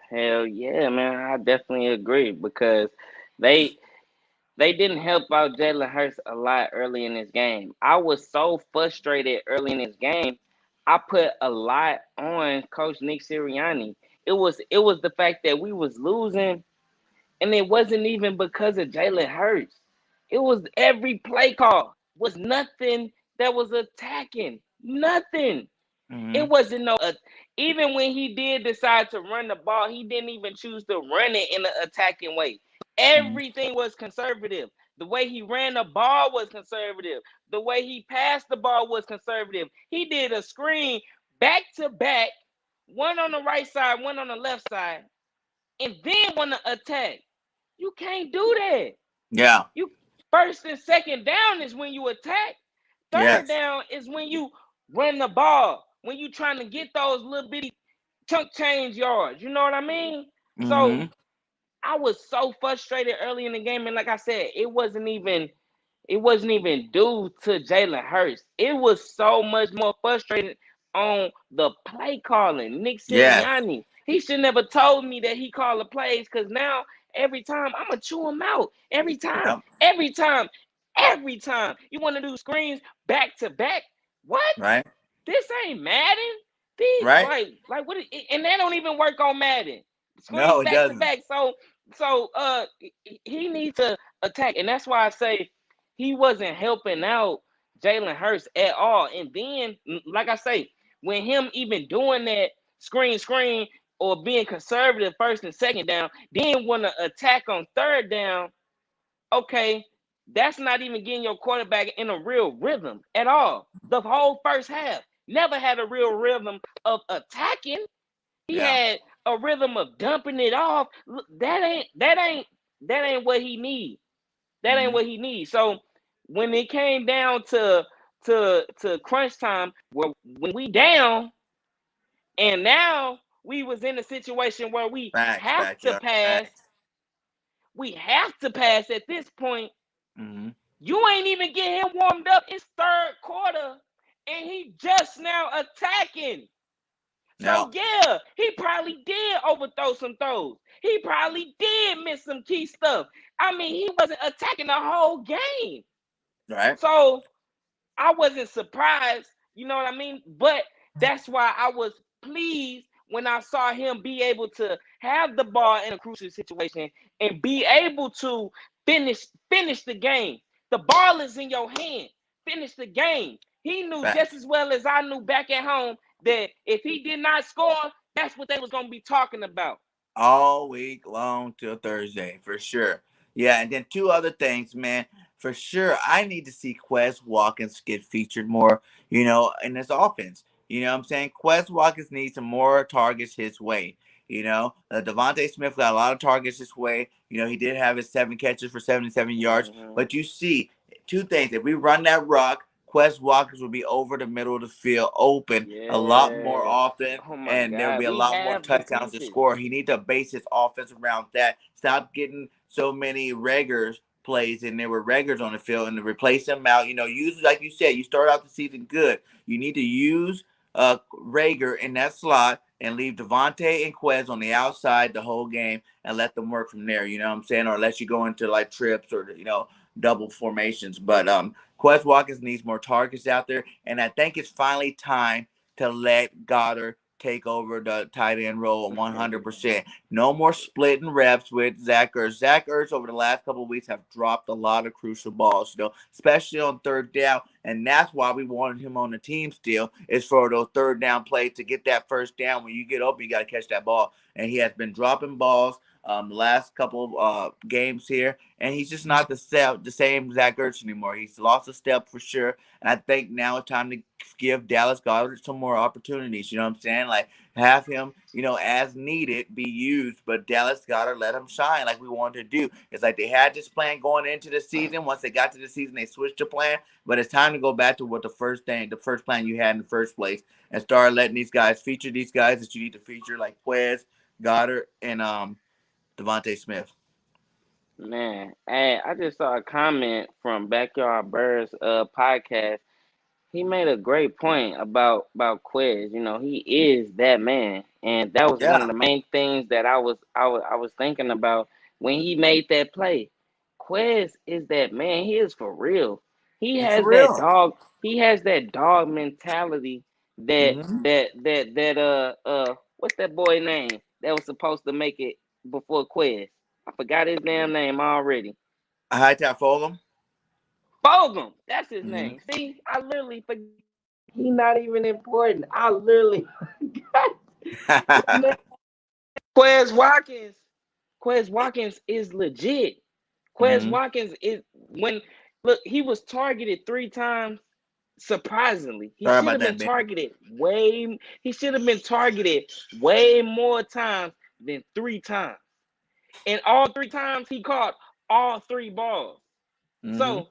Hell yeah, man. I definitely agree because they they didn't help out Jalen Hurts a lot early in this game. I was so frustrated early in this game. I put a lot on Coach Nick Sirianni. It was the fact that we was losing, and it wasn't even because of Jalen Hurts. It was every play call was nothing that was attacking. Nothing. It Mm-hmm. wasn't no. Even when he did decide to run the ball, he didn't even choose to run it in an attacking way. Mm-hmm. Everything was conservative. The way he ran the ball was conservative. The way he passed the ball was conservative. He did a screen back to back, one on the right side, one on the left side, and then want to attack. You can't do that. Yeah. You first and second down is when you attack. Third Yes. down is when you run the ball, when you trying to get those little bitty chunk change yards. You know what I mean? So I was so frustrated early in the game, and like I said, it wasn't even due to Jalen Hurts. It was so much more frustrated on the play calling. Nick Yes. Sirianni. He should never told me that he called the plays, because now every time I'm gonna chew him out. Every time. You want to do screens back to back? What? Right. This ain't Madden. These Right. like what? And they don't even work on Madden. Screens No, it back doesn't. to back. So he needs to attack, and that's why I say he wasn't helping out Jalen Hurts at all. And then, like I say, when him even doing that screen or being conservative first and second down, then want to attack on third down, okay, that's not even getting your quarterback in a real rhythm at all. The whole first half never had a real rhythm of attacking. He had a rhythm of dumping it off. That ain't what he needs. That ain't what he needs. So when it came down to crunch time, when we down, and now we was in a situation where we have to pass. We have to pass at this point. You ain't even get him warmed up. It's third quarter, and he just now attacking. So yeah, he probably did overthrow some throws. He probably did miss some key stuff. I mean, he wasn't attacking the whole game. Right. So I wasn't surprised, you know what I mean? But that's why I was pleased when I saw him be able to have the ball in a crucial situation and be able to finish the game. The ball is in your hand. Finish the game. He knew just as well as I knew back at home that if he did not score, that's what they was going to be talking about. All week long till Thursday, for sure. Yeah, and then two other things, man. For sure, I need to see Quez Watkins get featured more, in this offense. You know what I'm saying? Quez Watkins needs some more targets his way. Devonta Smith got a lot of targets his way. He did have his 7 catches for 77 yards. But you see, two things. If we run that rock, Quez Watkins will be over the middle of the field, open a lot more often, and there will be a lot more touchdowns to score. He needs to base his offense around that. Stop getting so many regulars plays in there with regulars on the field and to replace them out. Use, like you said, you start out the season good. You need to use Rager in that slot and leave Devontae and Quez on the outside the whole game and let them work from there. You know what I'm saying? Or unless you go into like trips or double formations. But Quez Watkins needs more targets out there, and I think it's finally time to let Goddard take over the tight end role 100%. No more splitting reps with Zach Ertz. Zach Ertz over the last couple of weeks have dropped a lot of crucial balls, especially on third down, and that's why we wanted him on the team still, is for those third down plays to get that first down. When you get open, you got to catch that ball, and he has been dropping balls the last couple of games here, and he's just not the same Zach Ertz anymore. He's lost a step for sure, and I think now it's time to give Dallas Goedert some more opportunities. You know what I'm saying? Like, have him, as needed, be used, but Dallas Goedert let him shine like we wanted to do. It's like they had this plan going into the season. Once they got to the season, they switched the plan, but it's time to go back to what the first plan you had in the first place, and start letting these guys feature these guys that you need to feature, like Quez, Goddard, and Devonta Smith. Man, hey, I just saw a comment from Backyard Birds podcast. He made a great point about Quez. He is that man, and that was one of the main things that I was thinking about when he made that play. Quez is that man. He is for real. He has that dog. He has that dog mentality. What's that boy name that was supposed to make it before Quez? I forgot his damn name already. Hightower Fulgham. Fulgham, that's his name. See, I literally forgot. He's not even important. I literally forgot. Quez Watkins is legit. Quez Watkins is he was targeted 3 times. Surprisingly, he should have been targeted way more times than 3 times. And all 3 times he caught all 3 balls. So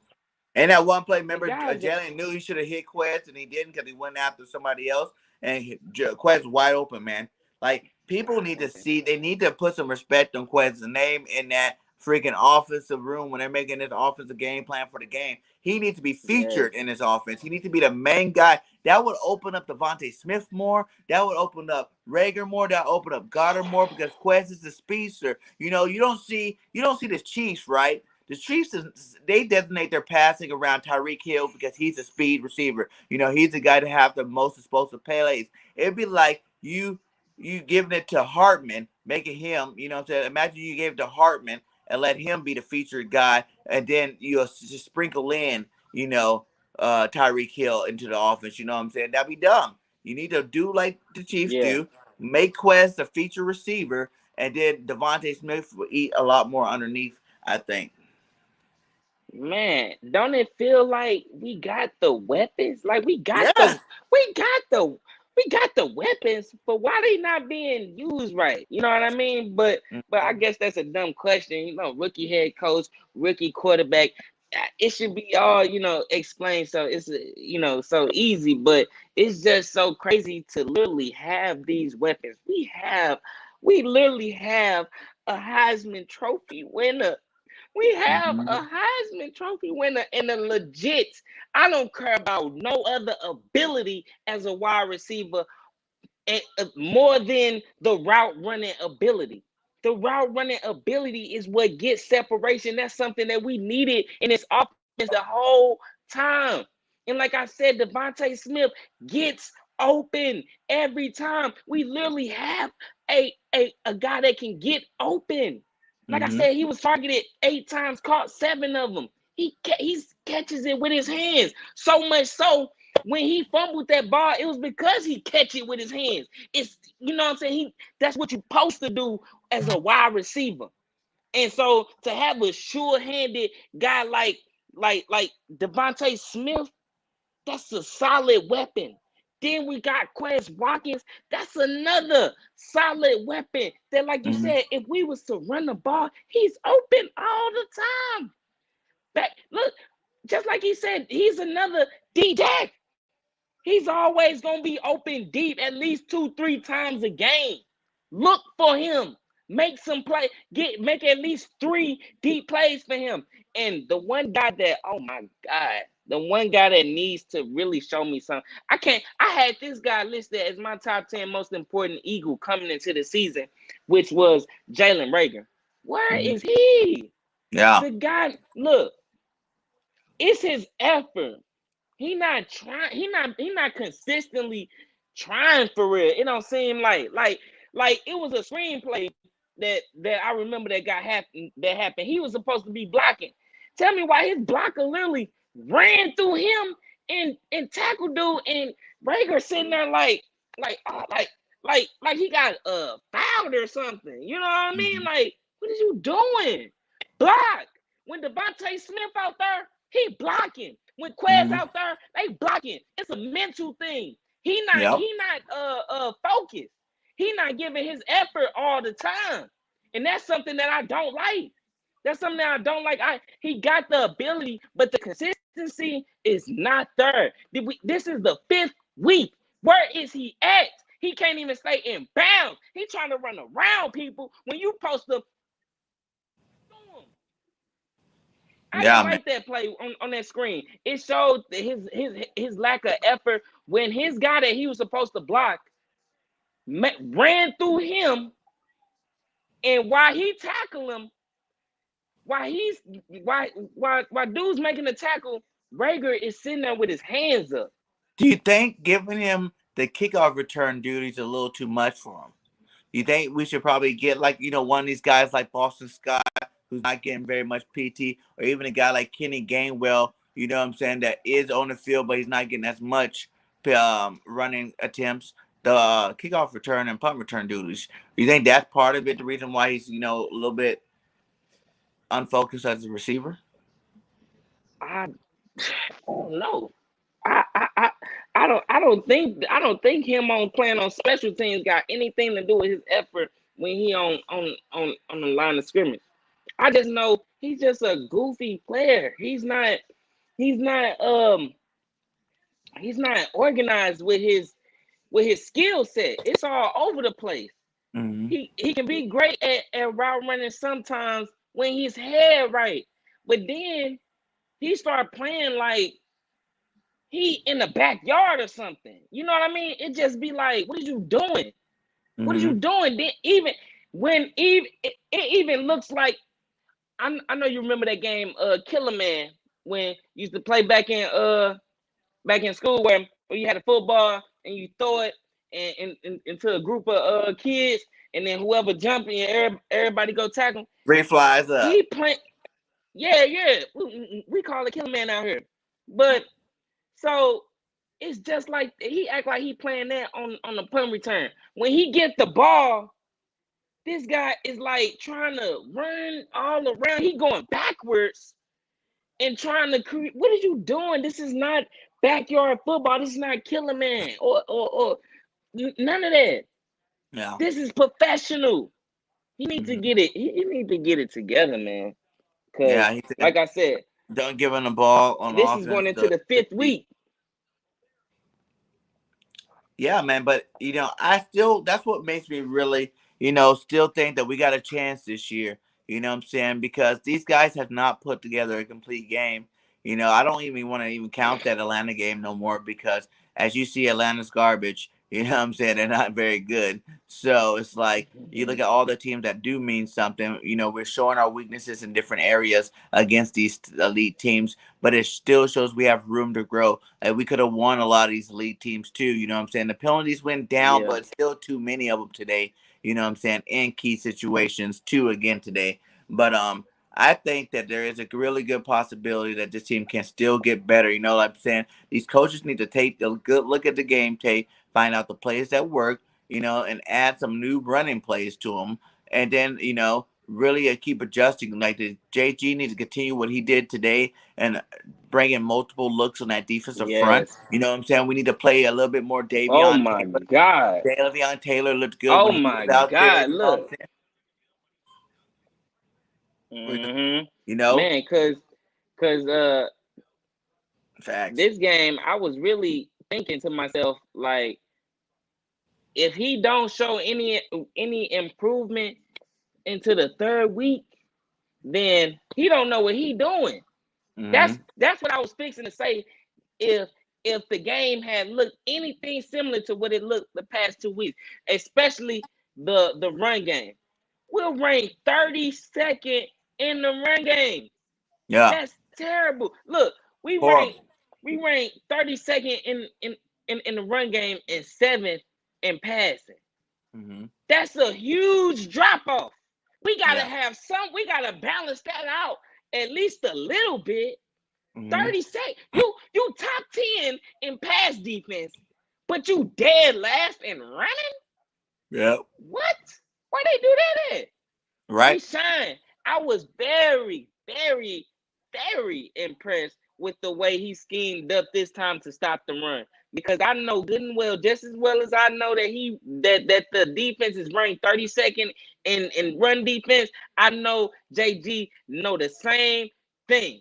and that one play, remember, Jalen knew he should have hit Quez and he didn't because he went after somebody else. And Quez wide open, man. Like, people need to see, they need to put some respect on Quez's name in that freaking offensive room when they're making this offensive game plan for the game. He needs to be featured in his offense. He needs to be the main guy. That would open up Devonta Smith more. That would open up Rager more. That would open up Goddard more because Quez is the speedster. You know, you don't see the Chiefs, right? The Chiefs, they designate their passing around Tyreek Hill because he's a speed receiver. You know, he's the guy to have the most explosive plays. It'd be like you giving it to Hartman, making him, you know what I'm saying? Imagine you gave it to Hartman and let him be the featured guy, and then you'll just sprinkle in, you know, Tyreek Hill into the offense. You know what I'm saying? That'd be dumb. You need to do like the Chiefs do, make Quez the feature receiver, and then Devonta Smith will eat a lot more underneath, I think. Man, don't it feel like we got the weapons? Like we got the weapons, but why they not being used right? You know what I mean? But I guess that's a dumb question. You know, rookie head coach, rookie quarterback. It should be all, you know, explained. So it's, you know, so easy, but it's just so crazy to literally have these weapons. We literally have a Heisman Trophy winner. We have a Heisman Trophy winner and a legit. I don't care about no other ability as a wide receiver more than the route running ability. The route running ability is what gets separation. That's something that we needed in this offense the whole time. And like I said, Devonta Smith gets open every time. We literally have a guy that can get open. Like I said, he was targeted 8 times, caught 7 of them. He catches it with his hands. So much so, when he fumbled that ball, it was because he catch it with his hands. It's, you know what I'm saying? That's what you're supposed to do as a wide receiver. And so to have a sure-handed guy like Devonta Smith, that's a solid weapon. Then we got Quez Watkins. That's another solid weapon that, like you said, if we was to run the ball, he's open all the time. Look, just like he said, he's another D-Jack. He's always going to be open deep at least 2-3 times a game. Look for him. Make some play. Make at least 3 deep plays for him. And the one guy that, oh my God, the one guy that needs to really show me something. I had this guy listed as my top 10 most important Eagle coming into the season, which was Jalen Rager. Where is he? Yeah. The guy, look, it's his effort. He not trying. He not consistently trying for real. It don't seem like it was a screenplay that I remember that happened. He was supposed to be blocking. Tell me why his blocker literally ran through him and tackled dude, and Rager sitting there like he got fouled or something. You know what I mean? Like, what are you doing? Block. When Devonta Smith out there, he blocking. When Quez out there, they blocking. It's a mental thing. He not focused. He not giving his effort all the time. And that's something that I don't like. That's something that I don't like. He got the ability, but the consistency is not there. This is the 5th week. Where is he at? He can't even stay in bounds. He trying to run around people when you post the. I didn't like that play on that screen. It showed his lack of effort when his guy that he was supposed to block ran through him, and while he tackled him, while dude's making the tackle, Rager is sitting there with his hands up. Do you think giving him the kickoff return duties a little too much for him? You think we should probably get one of these guys like Boston Scott, who's not getting very much PT, or even a guy like Kenny Gainwell, you know what I'm saying, that is on the field, but he's not getting as much running attempts, the kickoff return and punt return duties. You think that's part of it, the reason why he's, a little bit unfocused as a receiver? I don't know. I, I I I don't think him on playing on special teams got anything to do with his effort when he on the line of scrimmage. I just know he's just a goofy player. He's not he's not organized with his skill set. It's all over the place. Mm-hmm. He can be great at route running sometimes when his head right. But then he started playing like he in the backyard or something. You know what I mean? It just be like, what are you doing? What are Mm-hmm. you doing? Then even when it even looks like I know you remember that game, Killer Man, when you used to play back in school where you had a football and you throw it into a group of kids, and then whoever jump in, everybody go tackle. Three flies up. He playing, yeah. We call it Killer Man out here, but so it's just like he act like he playing that on the punt return. When he get the ball, this guy is like trying to run all around. He going backwards and trying to create. What are you doing? This is not backyard football. This is not Killer Man or none of that. Yeah. This is professional. He needs to get it. He needs to get it together, man. Because, Yeah, he said, like I said, don't give him the ball on this offense. is going into the 5th week. Yeah, man, but that's what makes me really, still think that we got a chance this year. You know what I'm saying? Because these guys have not put together a complete game. I don't even want to even count that Atlanta game no more because as you see, Atlanta's garbage. You know what I'm saying? They're not very good. So it's like you look at all the teams that do mean something. We're showing our weaknesses in different areas against these elite teams, but it still shows we have room to grow. Like we could have won a lot of these elite teams too. You know what I'm saying? The penalties went down, Yeah. but still too many of them today. You know what I'm saying? In key situations too again today. But I think that there is a really good possibility that this team can still get better. You know what I'm saying? These coaches need to take a good look at the game tape, find out the plays that work, and add some new running plays to them. And then, really keep adjusting. Like the JG needs to continue what he did today and bring in multiple looks on that defensive front. Yes. You know what I'm saying? We need to play a little bit more Oh Davion my Taylor. God. Davion Taylor looked good Oh when he my was out there. God. You know what I'm Look. saying? Man, cause Facts. this game, I was really thinking to myself, like, if he don't show any improvement into the 3rd week, then he don't know what he doing. Mm-hmm. That's what I was fixing to say. If the game had looked anything similar to what it looked the past 2 weeks, especially the run game, we'll rank 32nd in the run game. Yeah. That's terrible. Look, we rank Horrible. 32nd in the run game and 7th in passing. Mm-hmm. That's a huge drop off. We gotta Yeah. we gotta balance that out at least a little bit. Mm-hmm. 32nd. You top 10 in pass defense, but you dead last in running? Yep. What? Where they do that at? Right. We shine. I was very, very, very impressed with the way he schemed up this time to stop the run. Because I know good and well, just as well as I know that the defense is ranked 32nd in run defense, I know JG know the same thing.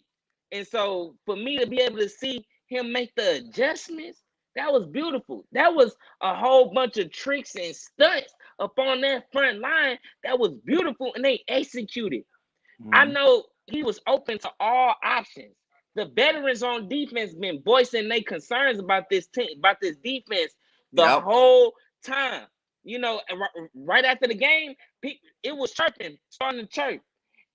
And so for me to be able to see him make the adjustments, that was beautiful. That was a whole bunch of tricks and stunts up on that front line. That was beautiful, and they executed. Mm-hmm. I know he was open to all options. The veterans on defense been voicing their concerns about this team, about this defense the whole time. Right after the game, it was chirping, starting to chirp.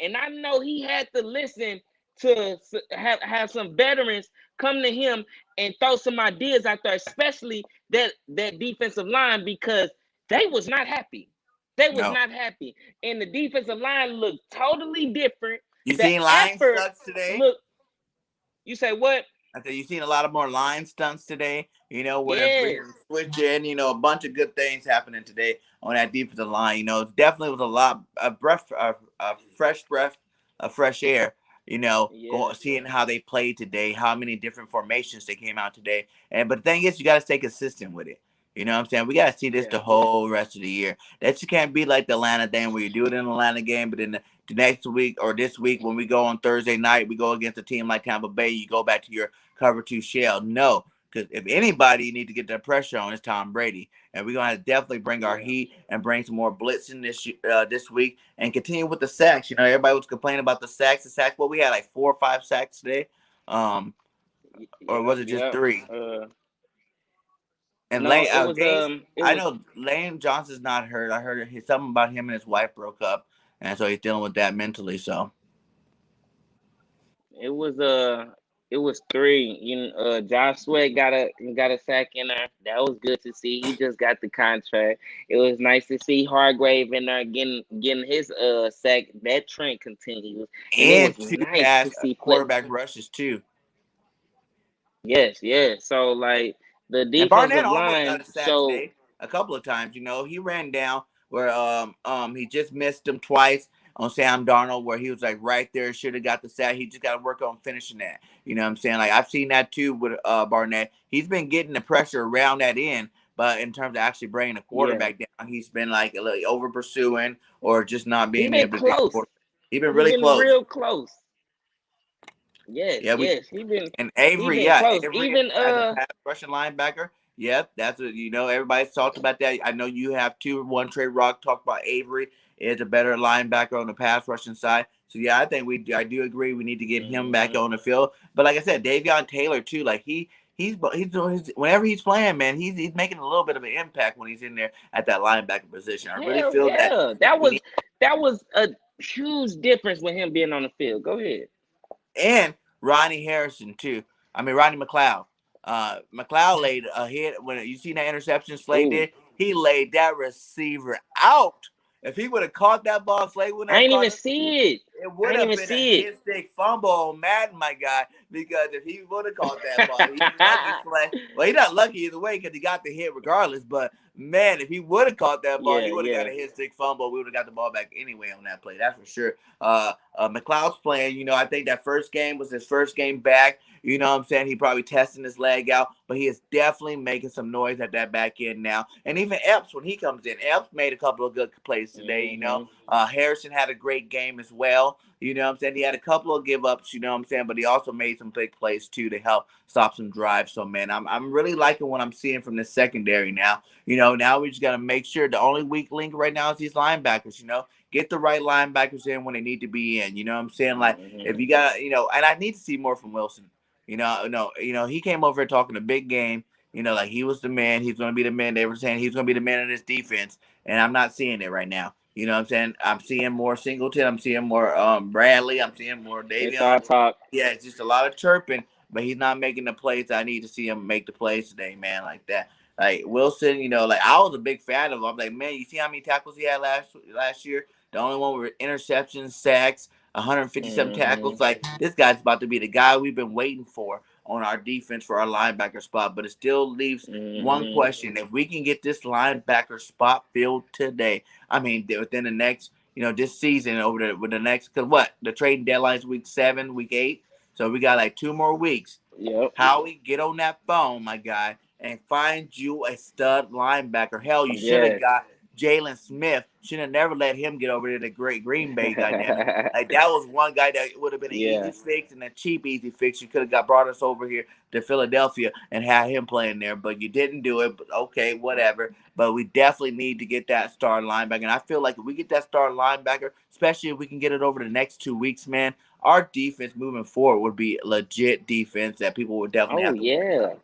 And I know he had to listen to have some veterans come to him and throw some ideas out there, especially that defensive line, because they was not happy. They was not happy. And the defensive line looked totally different. You seen line stunts today? You say what? I said you seen a lot of more line stunts today. Where they're switching. A bunch of good things happening today on that defensive line. It definitely was a fresh breath of fresh air. Yeah. Seeing how they played today, how many different formations they came out today. But the thing is, you got to stay consistent with it. You know what I'm saying? We got to see this Yeah. the whole rest of the year. That you can't be like the Atlanta thing where you do it in the Atlanta game, but then the next week or this week when we go on Thursday night, we go against a team like Tampa Bay, you go back to your cover two shell. No, because if anybody need to get their pressure on, it's Tom Brady, and we're gonna definitely bring our Yeah. heat and bring some more blitzing this week and continue with the sacks. Everybody was complaining about the sacks. The sacks, well, we had like 4 or 5 sacks today, or was Yep. it just Yep. 3? And No, Lane, it was James, it I was know Lane Johnson's not hurt. I heard something about him and his wife broke up, and so he's dealing with that mentally. So it was it was 3. Josh Sweat got a sack in there. That was good to see. He just got the contract. It was nice to see Hargrave in there getting his sack. That trend continues, and it and was 2 nice to pass see play. quarterback rushes too. Yes, yes. So like the And Barnett defensive almost got line a sack showed. today a couple of times. He ran down where he just missed him twice on Sam Darnold where he was like right there, should have got the sack. He just got to work on finishing that. You know what I'm saying? Like I've seen that too with Barnett. He's been getting the pressure around that end, but in terms of actually bringing the Yeah, quarterback down, he's been like a little over pursuing or just not he being been able to get the close. quarterback. He's been He really been close. real close. Yes, Yeah, we yes. He been And he Avery, been yeah, close. Avery Even as a pass rushing linebacker. Yep, that's what everybody's talked about that. I know you have two. One Trey Rock talked about Avery is a better linebacker on the pass rushing side. So yeah, I do agree we need to get him back Mhm. on the field. But like I said, Davion Taylor too. Like he's doing whenever he's playing, man, he's making a little bit of an impact when he's in there at that linebacker position. I really Hell feel that yeah. we need That was a huge difference with him being on the field. Go ahead. and Ronnie Harrison too. I mean Ronnie McLeod. McLeod laid a hit when you seen that interception Slay Ooh. did. He laid that receiver out. If he would have caught that ball, Slay wouldn't I have ain't caught even it. see it. It I would ain't have even been a see hit stick fumble on Madden, my guy. Because if he would have caught that ball, he's lucky Slay. Well, he's not lucky either way because he got the hit regardless. But man, if he would have caught that ball, Yeah, he would have got yeah. a hit stick fumble. We would have got the ball back anyway on that play. That's for sure. McLeod's playing. I think that first game was his first game back. You know what I'm saying? He probably testing his leg out, but he is definitely making some noise at that back end now. And even Epps, when he comes in, Epps made a couple of good plays today. Hmm. Harrison had a great game as well. You know what I'm saying? He had a couple of give ups, you know what I'm saying? But he also made some big plays too to help stop some drives. So, man, I'm really liking what I'm seeing from the secondary now. Now we just got to make sure the only weak link right now is these linebackers, get the right linebackers in when they need to be in. You know what I'm saying? Like, if Hmm. you got, and I need to see more from Wilson. No, he came over here talking a big game. Like he was the man. He's going to be the man. They were saying he's going to be the man in this defense, and I'm not seeing it right now. You know what I'm saying? I'm seeing more Singleton. I'm seeing more Bradley. I'm seeing more It's Davion. all talk. Yeah, it's just a lot of chirping, but he's not making the plays. I need to see him make the plays today, man, like that. Like Wilson, like I was a big fan of him. I'm like, man, you see how many tackles he had last year? The only one with interceptions, sacks, 157 Hmm. tackles. Like this guy's about to be the guy we've been waiting for on our defense for our linebacker spot. But it still leaves one Hmm. question: if we can get this linebacker spot filled today, I mean, within the next, this season with the next, because the trading deadline's week 7, week 8, so we got like 2 more weeks. Yep. Howie, get on that phone, my guy, and find you a stud linebacker. Hell, you should have Yes. got Jalen Smith. Should have never let him get over to the great Green Bay, goddamn it. Like that was one guy that would have been an easy Yeah. fix and a cheap easy fix. You could have brought us over here to Philadelphia and had him playing there, but you didn't do it. But okay, whatever. But we definitely need to get that star linebacker. And I feel like if we get that star linebacker, especially if we can get it over the next 2 weeks, man, our defense moving forward would be legit defense that people would definitely Oh have to worry about. yeah.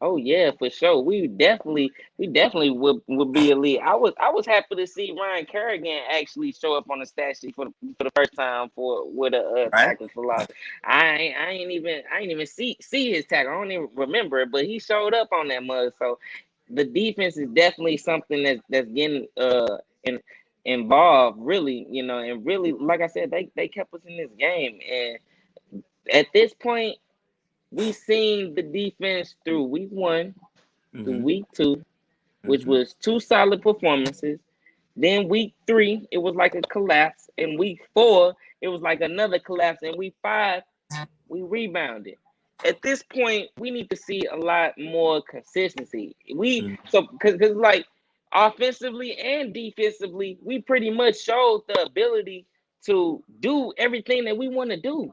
Oh yeah, for sure. We definitely would be elite. I was happy to see Ryan Kerrigan actually show up on the stat sheet for the first time for with a Right? tackle for loss. I ain't even see his tackle. I don't even remember it, but he showed up on that mug. So the defense is definitely something that's getting involved really, and really like I said, they kept us in this game. And at this point we seen the defense through week 1, through Mm-hmm. week 2, which Mm-hmm. was 2 solid performances. Then week 3, it was like a collapse. In week 4, it was like another collapse. In week 5, we rebounded. At this point, we need to see a lot more consistency. Because like offensively and defensively, we pretty much showed the ability to do everything that we want to do.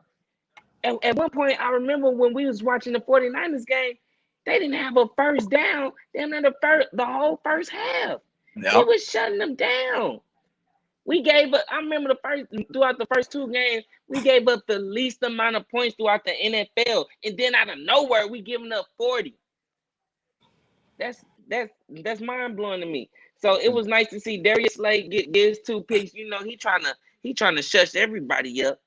At one point, I remember when we was watching the 49ers game, they didn't have a first down. They didn't have the whole first half. We Yep. was shutting them down. We gave up. I remember throughout the first 2 games, we gave up the least amount of points throughout the NFL, and then out of nowhere, we giving up 40. That's mind blowing to me. So it was nice to see Darius Slay get his 2 picks. You know, he trying to shush everybody up.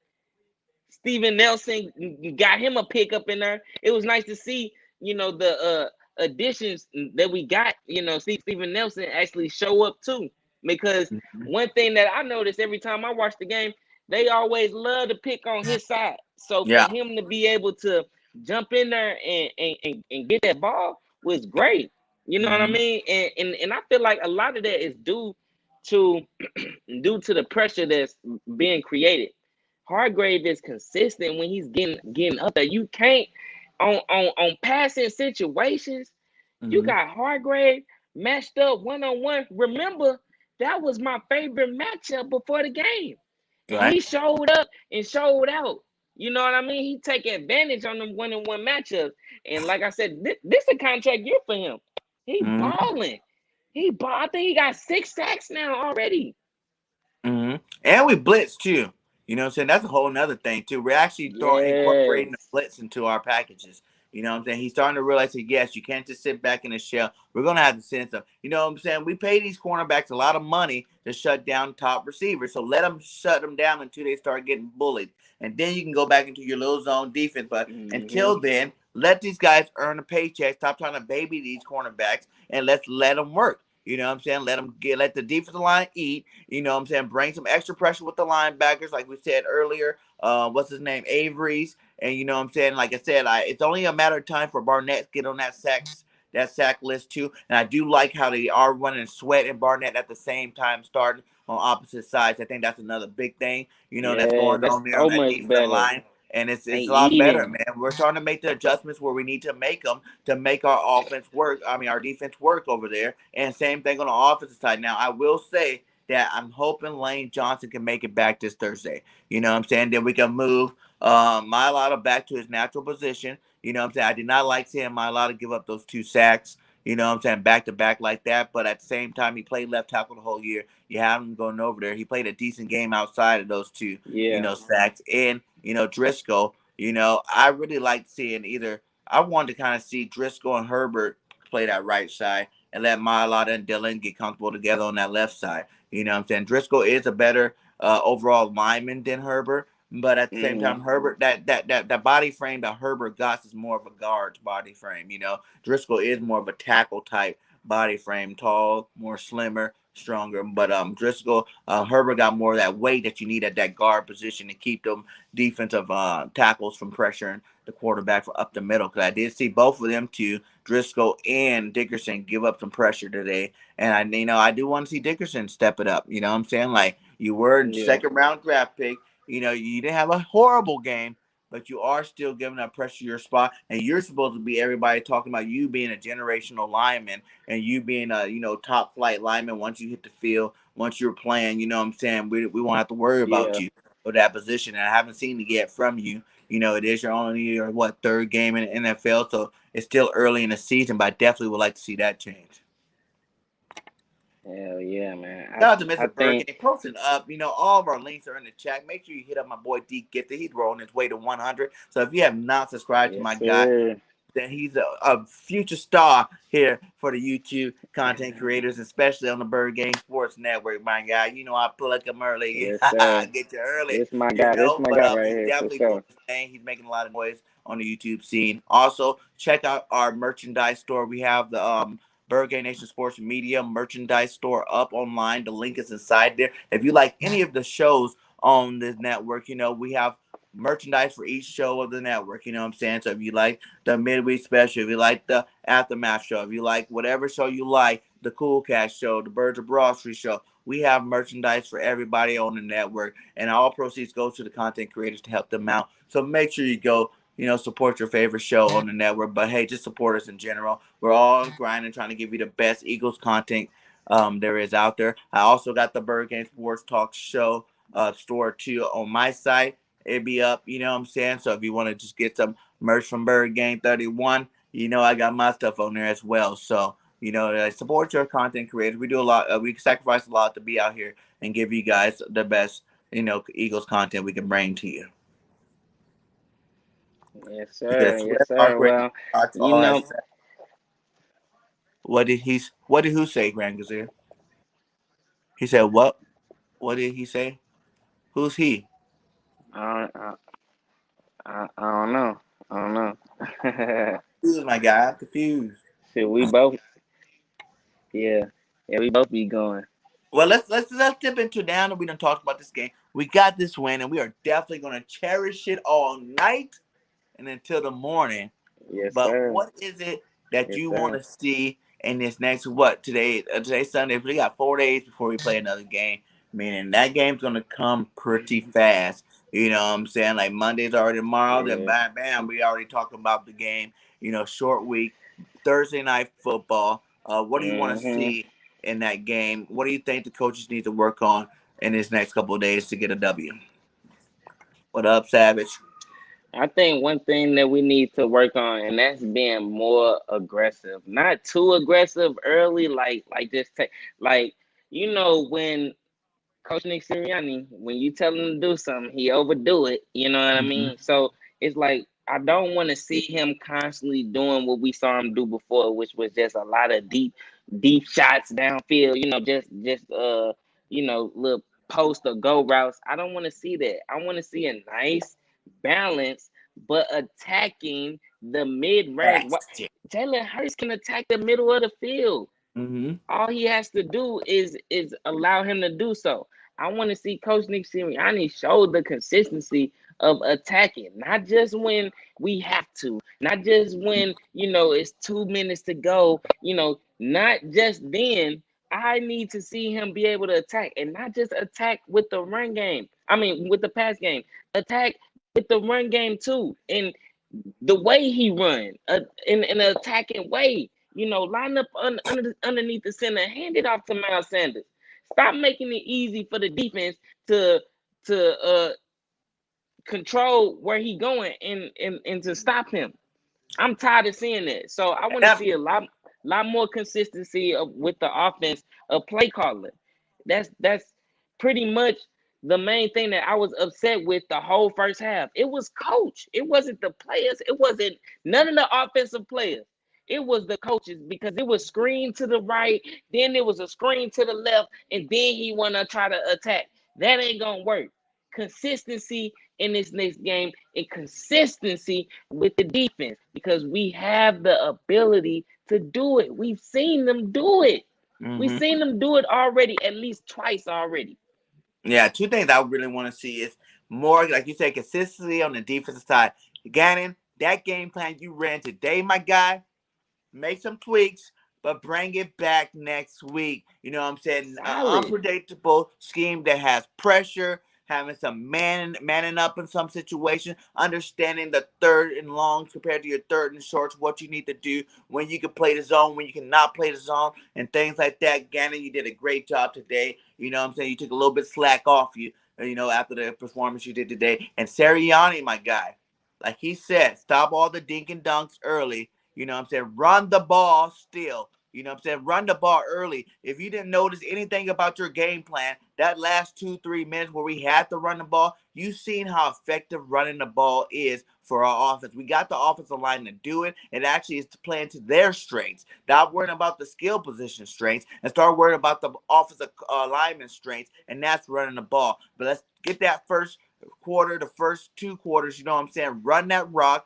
Steven Nelson got him a pick up in there. It was nice to see, you know, the additions that we got. You know, see Steven Nelson actually show up too. Because one thing that I noticed every time I watch the game, they always love to pick on his side. So for him to be able to jump in there and get that ball was great. You know what I mean? And I feel like a lot of that is due to the pressure that's being created. Hargrave is consistent when he's getting up there. You can't on passing situations. You got Hargrave matched up 1-on-1. Remember, that was my favorite matchup before the game. And he showed up and showed out. You know what I mean? He take advantage on them 1-on-1 matchups. And like I said, this is a contract year for him. He balling. I think he got 6 sacks now already. And we blitz too. You know what I'm saying? That's a whole nother thing too. We're actually incorporating the blitz into our packages. You know what I'm saying? He's starting to realize that, yes, you can't just sit back in the shell. We're going to have to send some. You know what I'm saying? We pay these cornerbacks a lot of money to shut down top receivers. So let them shut them down until they start getting bullied. And then you can go back into your little zone defense. But until then, let these guys earn a paycheck. Stop trying to baby these cornerbacks and let's let them work. You know what I'm saying? Let the defensive line eat. You know what I'm saying? Bring some extra pressure with the linebackers, like we said earlier. What's his name? Avery's. And you know what I'm saying? Like I said, it's only a matter of time for Barnett to get on that sack list too. And I do like how they are running Sweat and Barnett at the same time starting on opposite sides. I think that's another big thing, you know, that's going on there on that defensive line. And it's a lot better, man. We're starting to make the adjustments where we need to make them to make our offense work. I mean, our defense work over there. And same thing on the offensive side. Now, I will say that I'm hoping Lane Johnson can make it back this Thursday. You know what I'm saying? Then we can move Mailata back to his natural position. You know what I'm saying? I did not like seeing Mailata give up those 2 sacks. You know what I'm saying? Back to back like that. But at the same time, he played left tackle the whole year. You have him going over there. He played a decent game outside of those 2, you know, sacks. And, you know, Driscoll, you know, I really like seeing I wanted to kind of see Driscoll and Herbert play that right side and let Mailata and Dylan get comfortable together on that left side. You know what I'm saying? Driscoll is a better overall lineman than Herbert. But at the same time, Herbert, that body frame that Herbert got is more of a guard's body frame. You know, Driscoll is more of a tackle type body frame, tall, more slimmer, stronger. But Driscoll, Herbert got more of that weight that you need at that guard position to keep them defensive tackles from pressuring the quarterback for up the middle. Because I did see both of them too, Driscoll and Dickerson, give up some pressure today. And I do want to see Dickerson step it up. You know what I'm saying? Like, you were in second round draft pick. You know, you didn't have a horrible game, but you are still giving up pressure to your spot. And you're supposed to be everybody talking about you being a generational lineman and you being a, you know, top flight lineman once you hit the field, once you're playing, you know what I'm saying? We won't have to worry about you for that position. And I haven't seen it yet from you. You know, it is your only, third game in the NFL. So it's still early in the season, but I definitely would like to see that change. Hell yeah, man. Shout out to Mr. BIRDGANG. Posting up. You know, all of our links are in the chat. Make sure you hit up my boy D Gifted. He's rolling his way to 100. So if you have not subscribed to my guy, then he's a future star here for the YouTube content creators, especially on the BIRDGANG Sports Network, my guy. You know, I plug him early. Yes, Get you early. It's my guy. You know? This my guy right he's here. definitely doing his thing. He's making a lot of noise on the YouTube scene. Also, check out our merchandise store. We have the BIRDGANG Nation Sports Media merchandise store up online. The link is inside there. If you like any of the shows on this network, you know, we have merchandise for each show of the network. You know what I'm saying? So if you like the midweek special, if you like the aftermath show, if you like whatever show you like, the Cool Cast show, the Birds of Broad Street show, We have merchandise for everybody on the network, and all proceeds go to the content creators to help them out. So make sure you go, support your favorite show on the network. But hey, just support us in general. We're all grinding, trying to give you the best Eagles content there is out there. I also got the Bird Game Sports Talk show store too on my site. It'd be up, you know what I'm saying? So if you want to just get some merch from Bird Game 31, I got my stuff on there as well. So, support your content creators. We do a lot. We sacrifice a lot to be out here and give you guys the best, Eagles content we can bring to you. Yes, sir. Yes, sir. Already, Well, you know, what did who say, Grand Gazelle? He said what? What did he say? Who's he? I, I, I don't know. I don't know. Who's my guy? I'm confused. So we both, yeah, we both be going. Well, let's dip into now that we done talked about this game. We got this win, and we are definitely gonna cherish it all night and until the morning. Yes, But sir. what is it that Yes, you sir. want to see in this next today? Today's Sunday. We got 4 days before we play another game. Meaning that game's gonna come pretty fast. You know what I'm saying? Like Monday's already tomorrow. Then Yeah. bam, we already talked about the game. Short week, Thursday night football. What do you want to Mm-hmm. see in that game? What do you think the coaches need to work on in this next couple of days to get a W? What up, Savage? I think one thing that we need to work on, and that's being more aggressive. Not too aggressive early, like just take like when Coach Nick Sirianni, when you tell him to do something, he overdo it. You know what I Mm-hmm. mean? So it's like I don't want to see him constantly doing what we saw him do before, which was just a lot of deep shots downfield. Little post or go routes. I don't want to see that. I want to see a nice balance, but attacking the mid range. Jalen Hurts can attack the middle of the field. Mm-hmm. All he has to do is allow him to do so. I want to see Coach Nick Sirianni show the consistency of attacking, not just when we have to, not just when it's 2 minutes to go, not just then. I need to see him be able to attack and not just attack with the run game. I mean, with the pass game, attack with the run game too. And the way he run, in an attacking way. Line up underneath the center, hand it off to Miles Sanders. Stop making it easy for the defense to control where he going and to stop him. I'm tired of seeing that. So I want to see a lot more consistency with the offense of play calling. That's pretty much the main thing that I was upset with the whole first half. It was coach. It wasn't the players. It wasn't none of the offensive players. It was the coaches because it was screen to the right, then there was a screen to the left, and then he want to try to attack. That ain't gonna work. Consistency in this next game and consistency with the defense because we have the ability to do it. We've seen them do it. Mm-hmm. We've seen them do it already, at least twice already. Yeah, two things I really want to see is more, like you said, consistency on the defensive side. Gannon, that game plan you ran today, my guy, make some tweaks, but bring it back next week. You know what I'm saying? Unpredictable scheme that has pressure, having some manning up in some situation, understanding the third and longs compared to your third and shorts, what you need to do, when you can play the zone, when you cannot play the zone, and things like that. Gannon, you did a great job today. You know what I'm saying? You took a little bit slack off you, after the performance you did today. And Sirianni, my guy, like he said, stop all the dink and dunks early. You know what I'm saying? Run the ball still. You know what I'm saying? Run the ball early. If you didn't notice anything about your game plan, that last 2-3 minutes where we had to run the ball, you've seen how effective running the ball is for our offense. We got the offensive line to do it. It actually is playing to their strengths. Not worrying about the skill position strengths and start worrying about the offensive lineman strengths, and that's running the ball. But let's get that first quarter, the first 2 quarters, you know what I'm saying? Run that rock,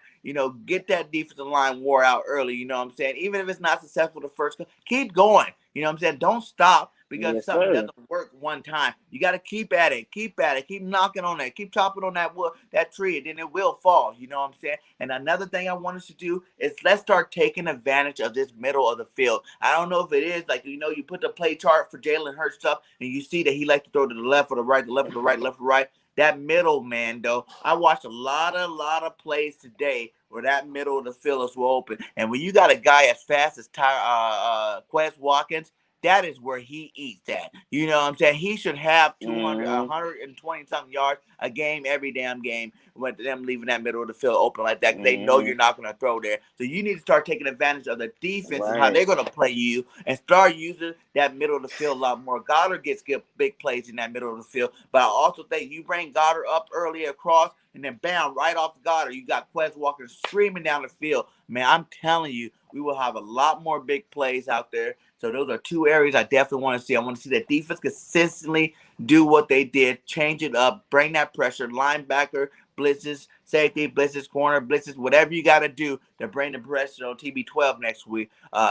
get that defensive line wore out early, you know what I'm saying? Even if it's not successful the first, keep going. You know what I'm saying? Don't stop because Yes, something sir. doesn't work one time. You got to keep at it, keep knocking on that, keep chopping on that wood, that tree, and then it will fall. You know what I'm saying? And another thing I want us to do is let's start taking advantage of this middle of the field. I don't know if it is like, you put the play chart for Jalen Hurts stuff, and you see that he likes to throw to the left or the right, the left or the right, left or right. That middle, man, though, I watched a lot of plays today where that middle of the field is open. And when you got a guy as fast as Quez Watkins, that is where he eats at. You know what I'm saying? He should have 200, Mm-hmm. 120-something yards a game every damn game with them leaving that middle of the field open like that because they know Mm-hmm. you're not going to throw there. So you need to start taking advantage of the defense and how Right. they're going to play you and start using that middle of the field a lot more. Goddard gets good big plays in that middle of the field, but I also think you bring Goddard up early across and then bam, right off the Goddard, you got Quez Walker screaming down the field. Man, I'm telling you, we will have a lot more big plays out there. So those are two areas I definitely want to see. I want to see that defense consistently do what they did, change it up, bring that pressure, linebacker, blitzes, safety, blitzes, corner, blitzes, whatever you got to do to bring the pressure on TB12 next week,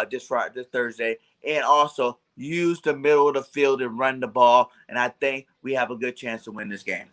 this Thursday. And also use the middle of the field and run the ball. And I think we have a good chance to win this game.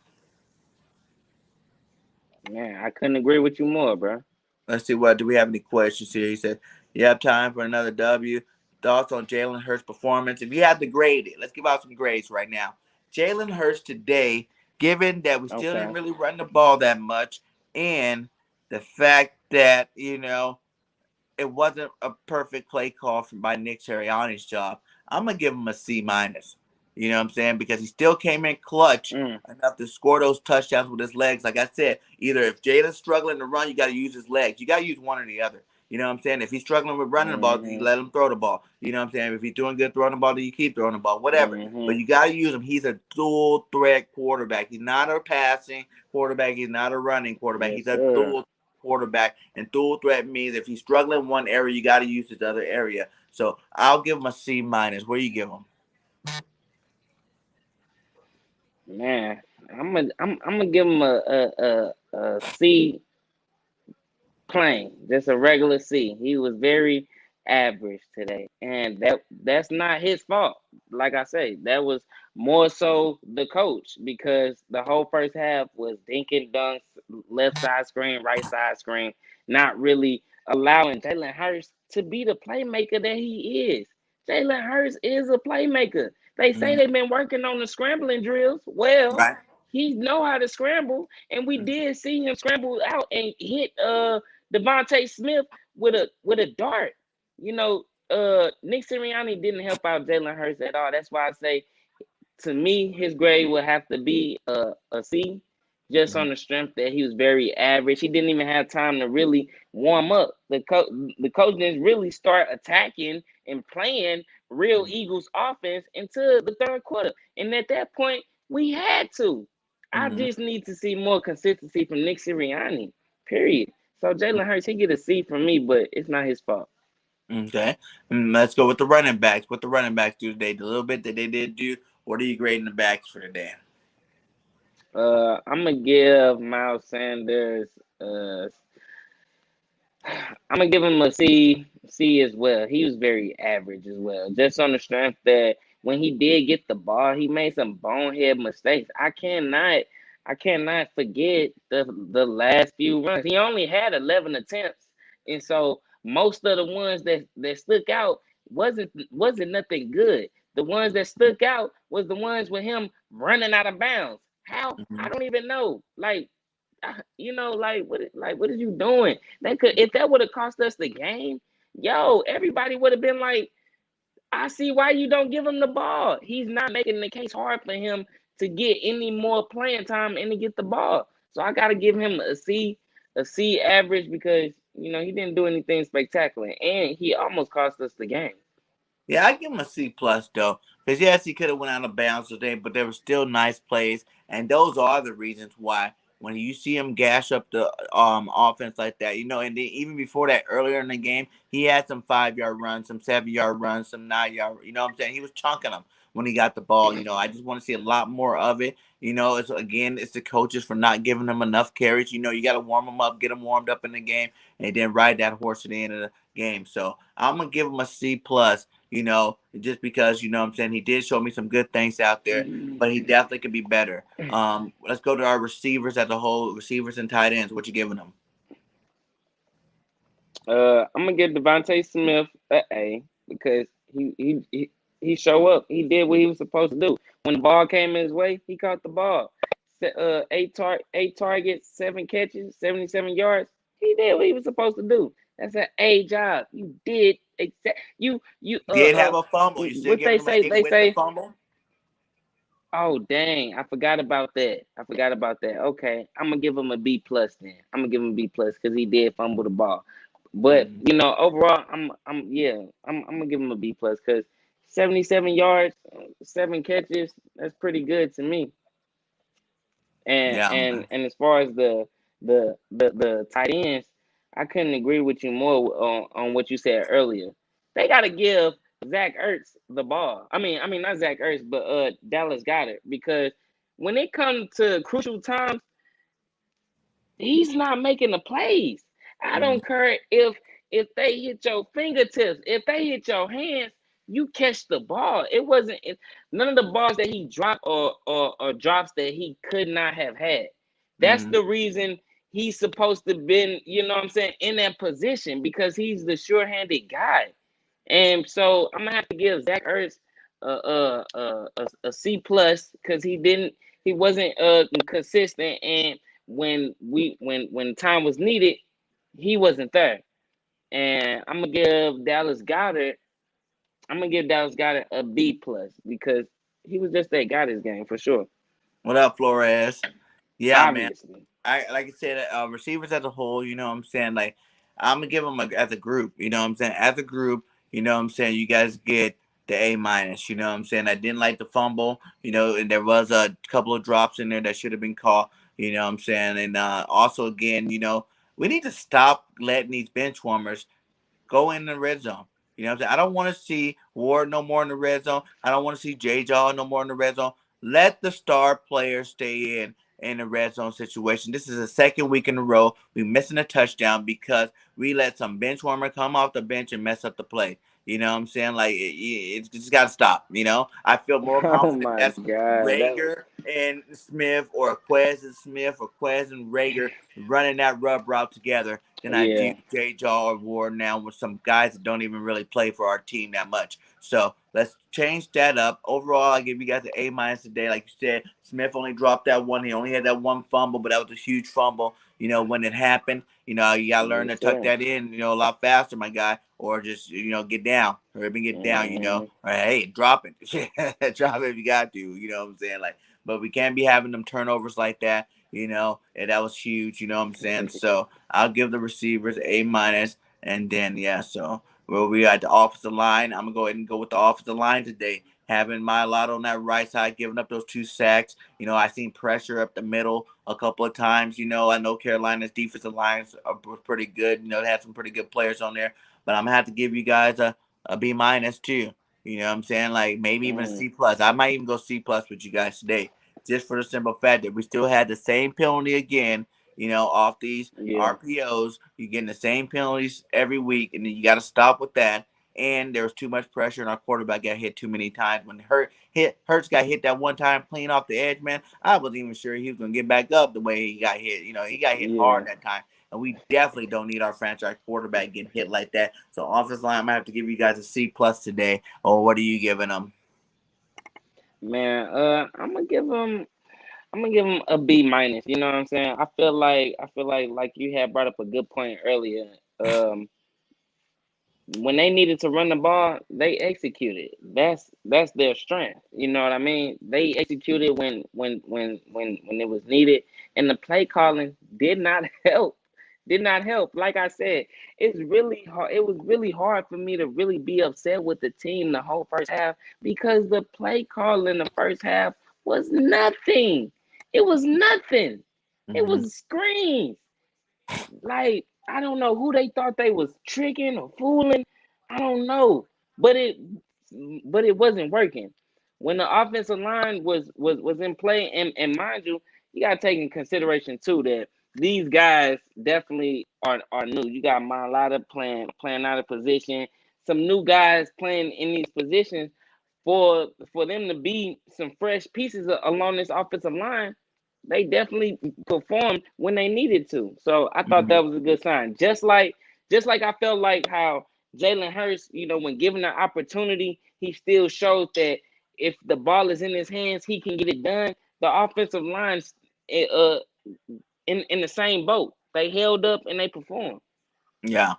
Man, I couldn't agree with you more, bro. Let's see, what do we have any questions here? He said, you have time for another W. Thoughts on Jalen Hurts' performance? If you had to grade it, let's give out some grades right now. Jalen Hurts today, given that we still Okay. didn't really run the ball that much, and the fact that, it wasn't a perfect play call by Nick Sirianni's job, I'm going to give him a C minus. You know what I'm saying? Because he still came in clutch Mm. enough to score those touchdowns with his legs. Like I said, either if Jalen's struggling to run, you got to use his legs. You got to use one or the other. You know what I'm saying? If he's struggling with running the ball, you Mm-hmm. let him throw the ball. You know what I'm saying? If he's doing good throwing the ball, then you keep throwing the ball. Whatever. Mm-hmm. But you got to use him. He's a dual threat quarterback. He's not a passing quarterback. He's not a running quarterback. Yes, He's a sir. dual quarterback, and dual threat means if he's struggling in one area, you got to use his other area. So I'll give him a C minus. Where you give him? Man, I'm gonna give him a C plain, just a regular C. He was very average today, and that's not his fault. Like I say, that was more so the coach because the whole first half was dink and dunks, left side screen, right side screen, not really allowing Jalen Hurts to be the playmaker that he is. Jalen Hurts is a playmaker. They say they've been working on the scrambling drills. Well, Right. he know how to scramble, and we did see him scramble out and hit Devonta Smith with a dart. Nick Sirianni didn't help out Jalen Hurts at all. That's why I say, to me, his grade would have to be a C, just on the strength that he was very average. He didn't even have time to really warm up. The coach didn't really start attacking and playing real Eagles offense until the third quarter. And at that point, we had to. I just need to see more consistency from Nick Sirianni, period. So Jalen Hurts, he get a C from me, but it's not his fault. Okay. Let's go with the running backs. What the running backs do today? The little bit that they did do. What are you grading the backs for today? I'm gonna give Miles Sanders. I'm gonna give him a C as well. He was very average as well, just on the strength that when he did get the ball, he made some bonehead mistakes. I cannot forget the last few runs. He only had 11 attempts, and so most of the ones that stuck out wasn't nothing good. The ones that stuck out was the ones with him running out of bounds. How? I don't even know. What are you doing? If that would have cost us the game, everybody would have been like, I see why you don't give him the ball. He's not making the case hard for him to get any more playing time and to get the ball. So I gotta give him a C average because he didn't do anything spectacular and he almost cost us the game. Yeah, I give him a C plus though, because yes, he could have went out of bounds today, but there were still nice plays, and those are the reasons why when you see him gash up the offense like that, and then even before that, earlier in the game, he had some 5-yard runs, some 7-yard runs, some 9-yard. You know what I'm saying? He was chunking them when he got the ball. I just want to see a lot more of it. It's the coaches for not giving them enough carries. You got to warm them up, get them warmed up in the game, and then ride that horse at the end of the game. So I'm gonna give him a C plus. just because, what I'm saying, he did show me some good things out there, but he definitely could be better. Let's go to our receivers as a whole, receivers and tight ends. What you giving them? I'm gonna give Devonta Smith an A because he show up. He did what he was supposed to do. When the ball came his way, he caught the ball. Eight targets, 7 catches, 77 yards. He did what he was supposed to do. That's an A job. You did exact. You Did have a fumble. You still what giving they him say? an A They with the say. fumble? Oh dang! I forgot about that. Okay, I'm gonna give him a B plus then. I'm gonna give him a B plus because he did fumble the ball. But overall, I'm gonna give him a B plus because 77 yards, 7 catches. That's pretty good to me. And Yeah, and man. and as far as the tight ends, I couldn't agree with you more on what you said earlier. They gotta give Zach Ertz the ball. I mean not Zach Ertz, but Dallas Goedert, because when it comes to crucial times, he's not making the plays. I Mm, don't care if they hit your fingertips, if they hit your hands, you catch the ball. It wasn't none of the balls that he dropped or drops that he could not have had. That's mm. the reason he's supposed to been, what I'm saying, in that position because he's the sure-handed guy. And so I'm gonna have to give Zach Ertz a C plus because he wasn't consistent, and when time was needed, he wasn't there. And I'm gonna give Dallas Goedert a B plus because he was just that guy this game for sure. What up, Flores? Yeah, man. Obviously, I like I said, receivers as a whole, what I'm saying, like I'm gonna give them as a group, what I'm saying, as a group, what I'm saying, you guys get the A minus, what I'm saying. I didn't like the fumble, and there was a couple of drops in there that should have been caught, what I'm saying, and also again, we need to stop letting these bench warmers go in the red zone. You know what I'm saying? I don't want to see Ward no more in the red zone. I don't want to see J Jaw no more in the red zone. Let the star players stay in the red zone situation. This is the second week in a row we missing a touchdown because we let some bench warmer come off the bench and mess up the play. You know what I'm saying? Like it just got to stop. I feel more oh confident my that's god, Rager and Smith or Quez and Smith or Quez and Rager running that rub route together than I do yeah, J Jaw or Ward now with some guys that don't even really play for our team that much. So let's change that up. Overall, I give you guys an A minus today. Like you said, Smith only dropped that one. He only had that one fumble, but that was a huge fumble. When it happened, you gotta learn to yes tuck sir. that in, a lot faster, my guy, or just get down, or even get down, Mhm. or hey, drop it, drop it if you got to, what I'm saying, like, but we can't be having them turnovers like that, and that was huge, what I'm saying. So I'll give the receivers A minus, and then yeah, so we at the offensive line. I'm gonna go ahead and go with the offensive line today. Having my lot on that right side, giving up those 2 sacks. I seen pressure up the middle a couple of times. I know Carolina's defensive lines was pretty good. They had some pretty good players on there. But I'm gonna have to give you guys a B minus too. You know what I'm saying? Like maybe even a Mm, C plus. I might even go C plus with you guys today. Just for the simple fact that we still had the same penalty again, off these yeah, RPOs. You're getting the same penalties every week, and then you got to stop with that. And there was too much pressure, and our quarterback got hit too many times. When Hurts got hit that one time clean off the edge, man, I wasn't even sure he was gonna get back up the way he got hit. He got hit yeah. hard that time, and we definitely don't need our franchise quarterback getting hit like that. So offensive line, I'm gonna have to give you guys a C plus today. Or what are you giving them? Man, I'm gonna give him a B minus. You know what I'm saying? I feel like you had brought up a good point earlier. Um, when they needed to run the ball, they executed. That's their strength. You know what I mean? They executed when it was needed, and the play calling did not help. Did not help. Like I said, it's really hard. It was really hard for me to really be upset with the team the whole first half because the play call in the first half was nothing. It was nothing. It Mm-hmm. was screens. Like I don't know who they thought they was tricking or fooling. I don't know, but it wasn't working. When the offensive line was in play, and mind you, you gotta take in consideration too that these guys definitely are new. You got Mailata playing out of position. some new guys playing in these positions for them to be some fresh pieces along this offensive line. They definitely performed when they needed to. So I thought Mhm. that was a good sign. Just like I felt like how Jalen Hurts, when given the opportunity, he still showed that if the ball is in his hands, he can get it done. The offensive line's in the same boat. They held up and they performed. Yeah.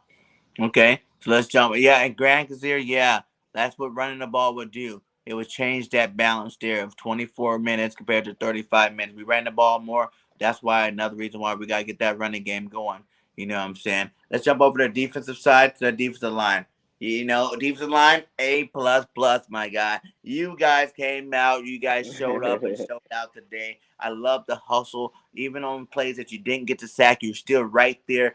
Okay, so let's jump. Yeah, and Grant Kazir, yeah, that's what running the ball would do. It would change that balance there of 24 minutes compared to 35 minutes. We ran the ball more. That's why another reason why we got to get that running game going. You know what I'm saying? Let's jump over to the defensive side to the defensive line. Defensive line, A plus plus, my guy. You guys came out. You guys showed up and showed out today. I love the hustle. Even on plays that you didn't get to sack, you're still right there,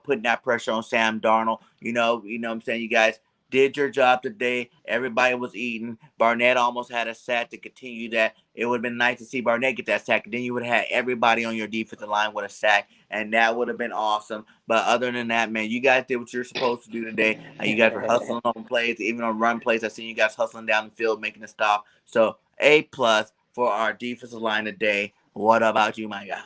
putting that pressure on Sam Darnold. What I'm saying? You guys did your job today. Everybody was eating. Barnett almost had a sack to continue that. It would have been nice to see Barnett get that sack. And then you would have had everybody on your defensive line with a sack, and that would have been awesome. But other than that, man, you guys did what you're supposed to do today. You guys were hustling on plays, even on run plays. I seen you guys hustling down the field, making a stop. So A plus for our defensive line today. What about you, my guy?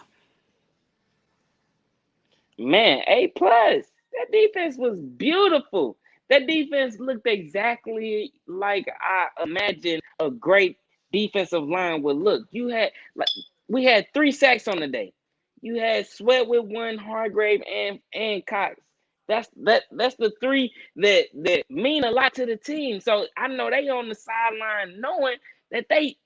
Man, A plus. That defense was beautiful. That defense looked exactly like I imagined a great defensive line would look. We had 3 sacks on the day. You had Sweat with one, Hargrave and Cox. That's the three that mean a lot to the team. So I know they on the sideline knowing that they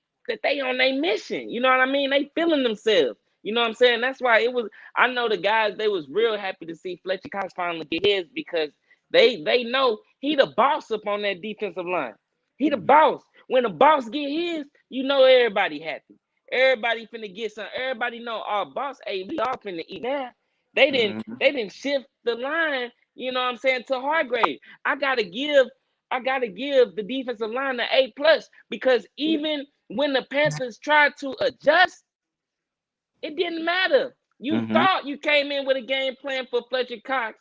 on their mission. You know what I mean? They feeling themselves. You know what I'm saying? That's why it was. I know the guys, they was real happy to see Fletcher Cox finally get his because they know he the boss up on that defensive line. He the boss. When the boss get his, everybody happy. Everybody finna get some. Everybody know our boss. Hey, we all finna eat now. They didn't. Mm-hmm. They didn't shift the line. You know what I'm saying, to Hargrave. I gotta give the defensive line the A plus because even when the Panthers tried to adjust, it didn't matter. You Mm-hmm. thought you came in with a game plan for Fletcher Cox,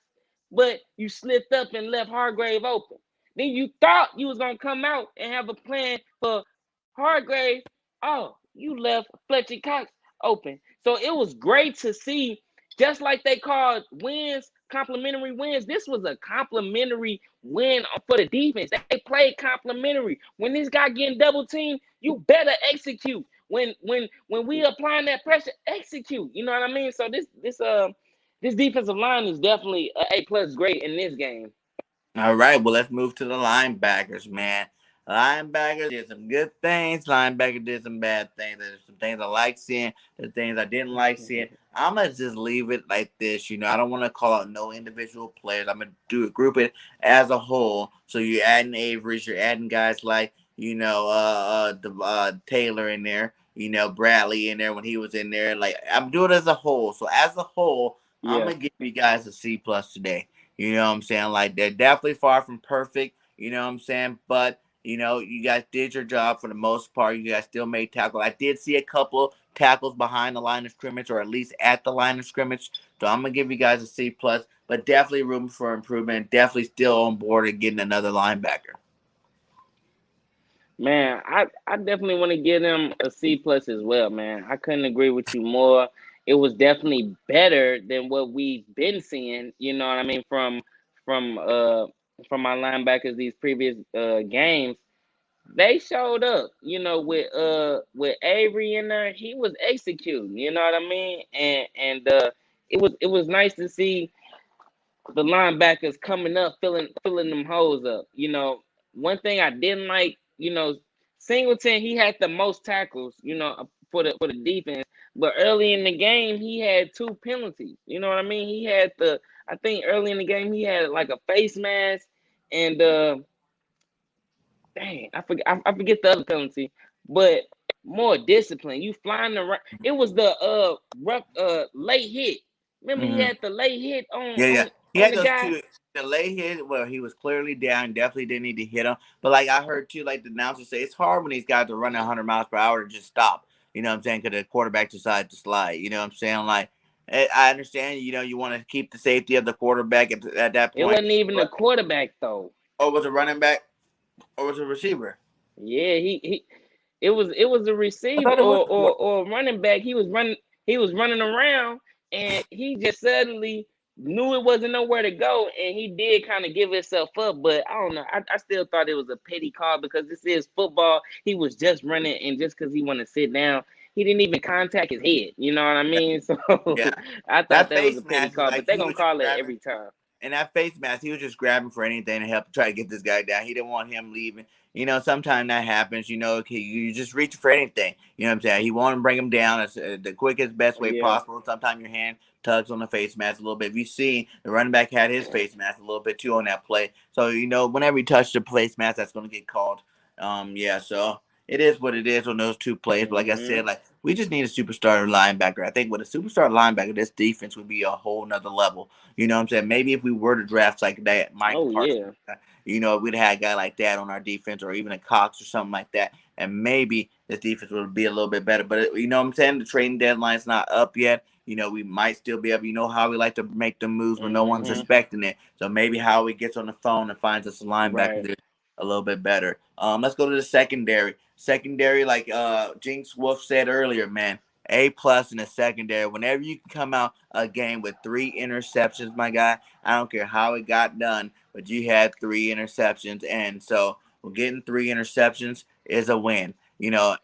but you slipped up and left Hargrave open. Then you thought you was gonna come out and have a plan for Hargrave. Oh, you left Fletcher Cox open. So it was great to see, just like they called wins complimentary wins. This was a complimentary win for the defense. They played complimentary. When this guy getting double teamed, you better execute. When we applying that pressure, execute. You know what I mean? So this defensive line is definitely A plus great in this game. All right, well, let's move to the linebackers, man. Linebackers did some good things. Linebacker did some bad things. There's some things I like seeing. There's things I didn't like seeing. I'm going to just leave it like this. I don't want to call out no individual players. I'm going to group it as a whole. So you're adding Averys. You're adding guys like, Taylor in there. Bradley in there when he was in there. Like, I'm doing it as a whole. So as a whole, I'm Yeah. going to give you guys a C plus today. You know what I'm saying? Like, they're definitely far from perfect. You know what I'm saying? But, you guys did your job for the most part. You guys still made tackles. I did see a couple tackles behind the line of scrimmage, or at least at the line of scrimmage. So I'm going to give you guys a C plus, but definitely room for improvement. Definitely still on board and getting another linebacker. Man, I definitely want to give them a C plus as well, man. I couldn't agree with you more. It was definitely better than what we've been seeing, you know what I mean, from uh from my linebackers these previous games. They showed up, with Avery in there. He was executing, you know what I mean? And it was nice to see the linebackers coming up, filling them holes up. One thing I didn't like, Singleton, he had the most tackles, for the defense. But early in the game, he had 2 penalties. You know what I mean? I think early in the game he had like a face mask and dang, I forget the other penalty, but more discipline. You flying around. It was the late hit. Remember he Mm-hmm. had the late hit on Yeah, yeah. on He on had the those guy. two. The late hit where he was clearly down, definitely didn't need to hit him. But like I heard too, like the announcer say, it's hard when these guys are running 100 miles per hour to just stop. You know what I'm saying? Because the quarterback decides to slide. You know what I'm saying? Like I understand. You want to keep the safety of the quarterback at that It point. wasn't even the But quarterback though. Or was it running back? Or was it receiver? Yeah, it was a I receiver thought it was the quarterback. or running back. He was running around and he just suddenly knew it wasn't nowhere to go and he did kind of give himself up. But I don't know. I still thought it was a petty call because this is football. He was just running and just because he wanted to sit down, he didn't even contact his head. You know what I mean? So Yeah. I thought That that was a face petty mask is call, like but they're he gonna was just call it grabbing. every time. And that face mask, he was just grabbing for anything to help try to get this guy down. He didn't want him leaving. Sometimes that happens. You just reach for anything. You know what I'm saying? He wanted to bring him down as the quickest, best way Yeah. possible. Sometimes your hand tugs on the face mask a little bit. If you see the running back had his face mask a little bit too on that play, so whenever you touch the face mask, that's going to get called. Yeah. So it is what it is on those two plays. But like I Mm-hmm. said, like we just need a superstar linebacker. I think with a superstar linebacker, this defense would be a whole nother level. You know what I'm saying? Maybe if we were to draft like that, Michael Oh Parsons, yeah. we'd have a guy like that on our defense or even a Cox or something like that. And maybe this defense would be a little bit better. But you know what I'm saying? The trading deadline's not up yet. We might still be able, how we like to make the moves when no one's Mm-hmm. expecting it. So maybe Howie gets on the phone and finds us a linebacker Right. that's a little bit better. Let's go to the secondary. Secondary, like Jinx Wolf said earlier, man. A+ in the secondary. Whenever you can come out a game with 3 interceptions, my guy, I don't care how it got done, but you had 3 interceptions, and so getting 3 interceptions is a win.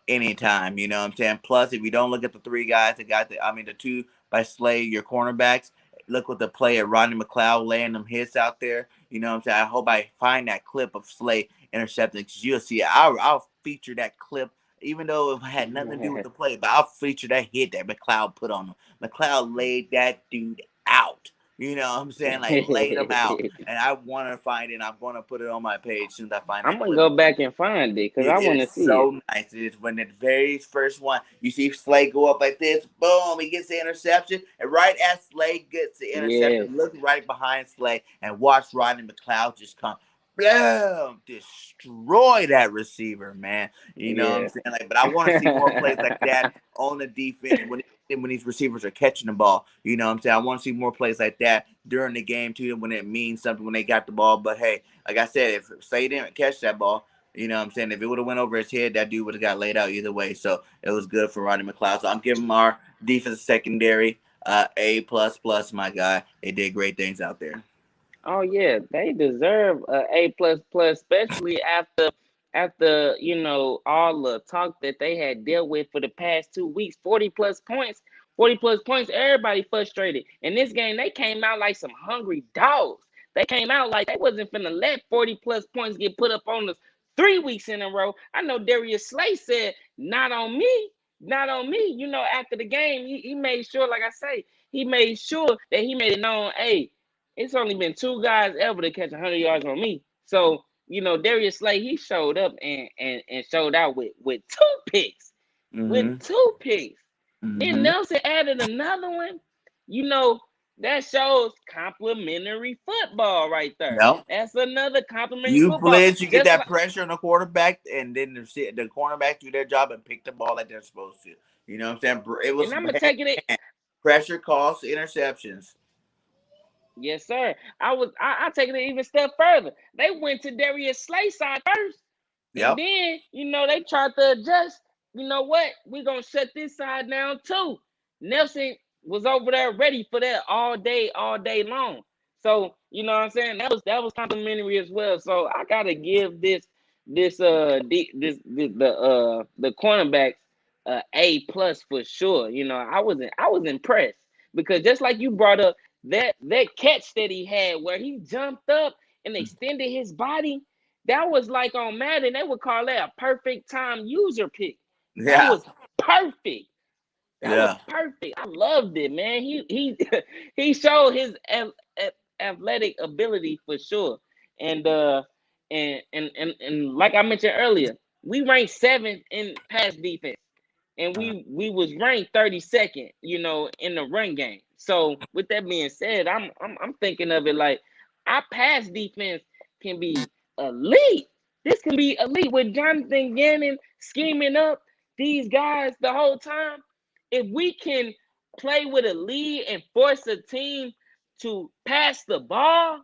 Anytime. You know what I'm saying? Plus, if you don't look at the 3 guys that got the 2 by Slay, your cornerbacks. Look what the play at Rodney McLeod laying them hits out there. You know what I'm saying? I hope I find that clip of Slay intercepting because you'll see it. I'll feature that clip even though it had nothing to do with the play. But I'll feature that hit that McLeod put on him. McLeod laid that dude out. You know what I'm saying? Like laid him out. And I want to find it. I'm going to put it on my page as soon as I find I'm that gonna clip. go back and find it because It I want to is see it. so nice. It is when the very first one, you see Slay go up like this, boom, he gets the interception. And right as Slay gets the Yes. interception, look right behind Slay and watch Rodney McLeod just come, boom, destroy that receiver, man. You know what I'm Yeah. saying? Like, but I want to see more plays like that on the defense when these receivers are catching the ball. You know what I'm saying? I want to see more plays like that during the game too, when it means something when they got the ball. But hey, like I said, if Slay didn't catch that ball, you know what I'm saying? If it would have went over his head, that dude would have got laid out either way. So it was good for Rodney McLeod. So I'm giving our defense secondary A++, my guy. They did great things out there. Oh yeah, they deserve a A++, especially after all the talk that they had dealt with for the past 2 weeks. 40+ points, 40+ points. Everybody frustrated. In this game, they came out like some hungry dogs. They came out like they wasn't finna let 40+ points get put up on us 3 weeks in a row. I know Darius Slay said, "Not on me, not on me." After the game, he made sure, like I say, he made sure that he made it known, hey. It's only been 2 guys ever to catch 100 yards on me. So, Darius Slay, he showed up and showed out with 2 picks. With Mm-hmm. 2 picks. Then Mm-hmm. Nelson added another one. You know, that shows complimentary football right there. Yep. That's another complimentary You football. blitz, you get Just that like, pressure on the quarterback, and then the cornerback do their job and pick the ball like they're supposed to. You know what I'm saying? It was and I'm gonna take it. pressure calls, interceptions. Yes, sir. I take it even a step further. They went to Darius Slay side first. And Yep. then, they tried to adjust. You know what? We're going to shut this side down too. Nelson was over there ready for that all day long. So, you know what I'm saying? That was complimentary as well. So I gotta give the cornerbacks A+ for sure. I was impressed because just like you brought up that catch that he had where he jumped up and extended his body. That was like on Madden, they would call that a perfect time user pick. That Yeah. was perfect. That was Yeah. perfect. I loved it, man. He he showed his athletic ability for sure. And like I mentioned earlier, we ranked 7th in pass defense, and we was ranked 32nd, in the run game. So with that being said, I'm thinking of it like our pass defense can be elite. This can be elite with Jonathan Gannon scheming up these guys the whole time. If we can play with a lead and force a team to pass the ball,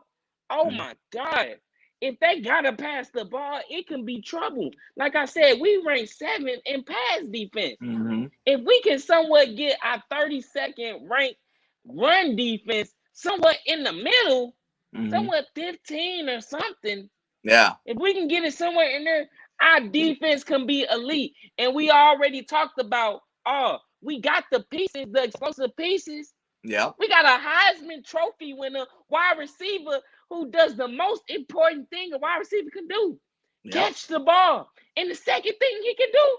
oh my God. if they gotta pass the ball, it can be trouble. Like I said, we rank 7th in pass defense. Mm-hmm. If we can somewhat get our 32nd ranked run defense somewhat in the middle, Mm-hmm. somewhat 15 or something, Yeah. if we can get it somewhere in there, our defense can be elite. And we already talked about, we got the pieces, the explosive pieces. Yeah. We got a Heisman Trophy winner, wide receiver, who does the most important thing a wide receiver can do: Yep. catch the ball. And the second thing he can do,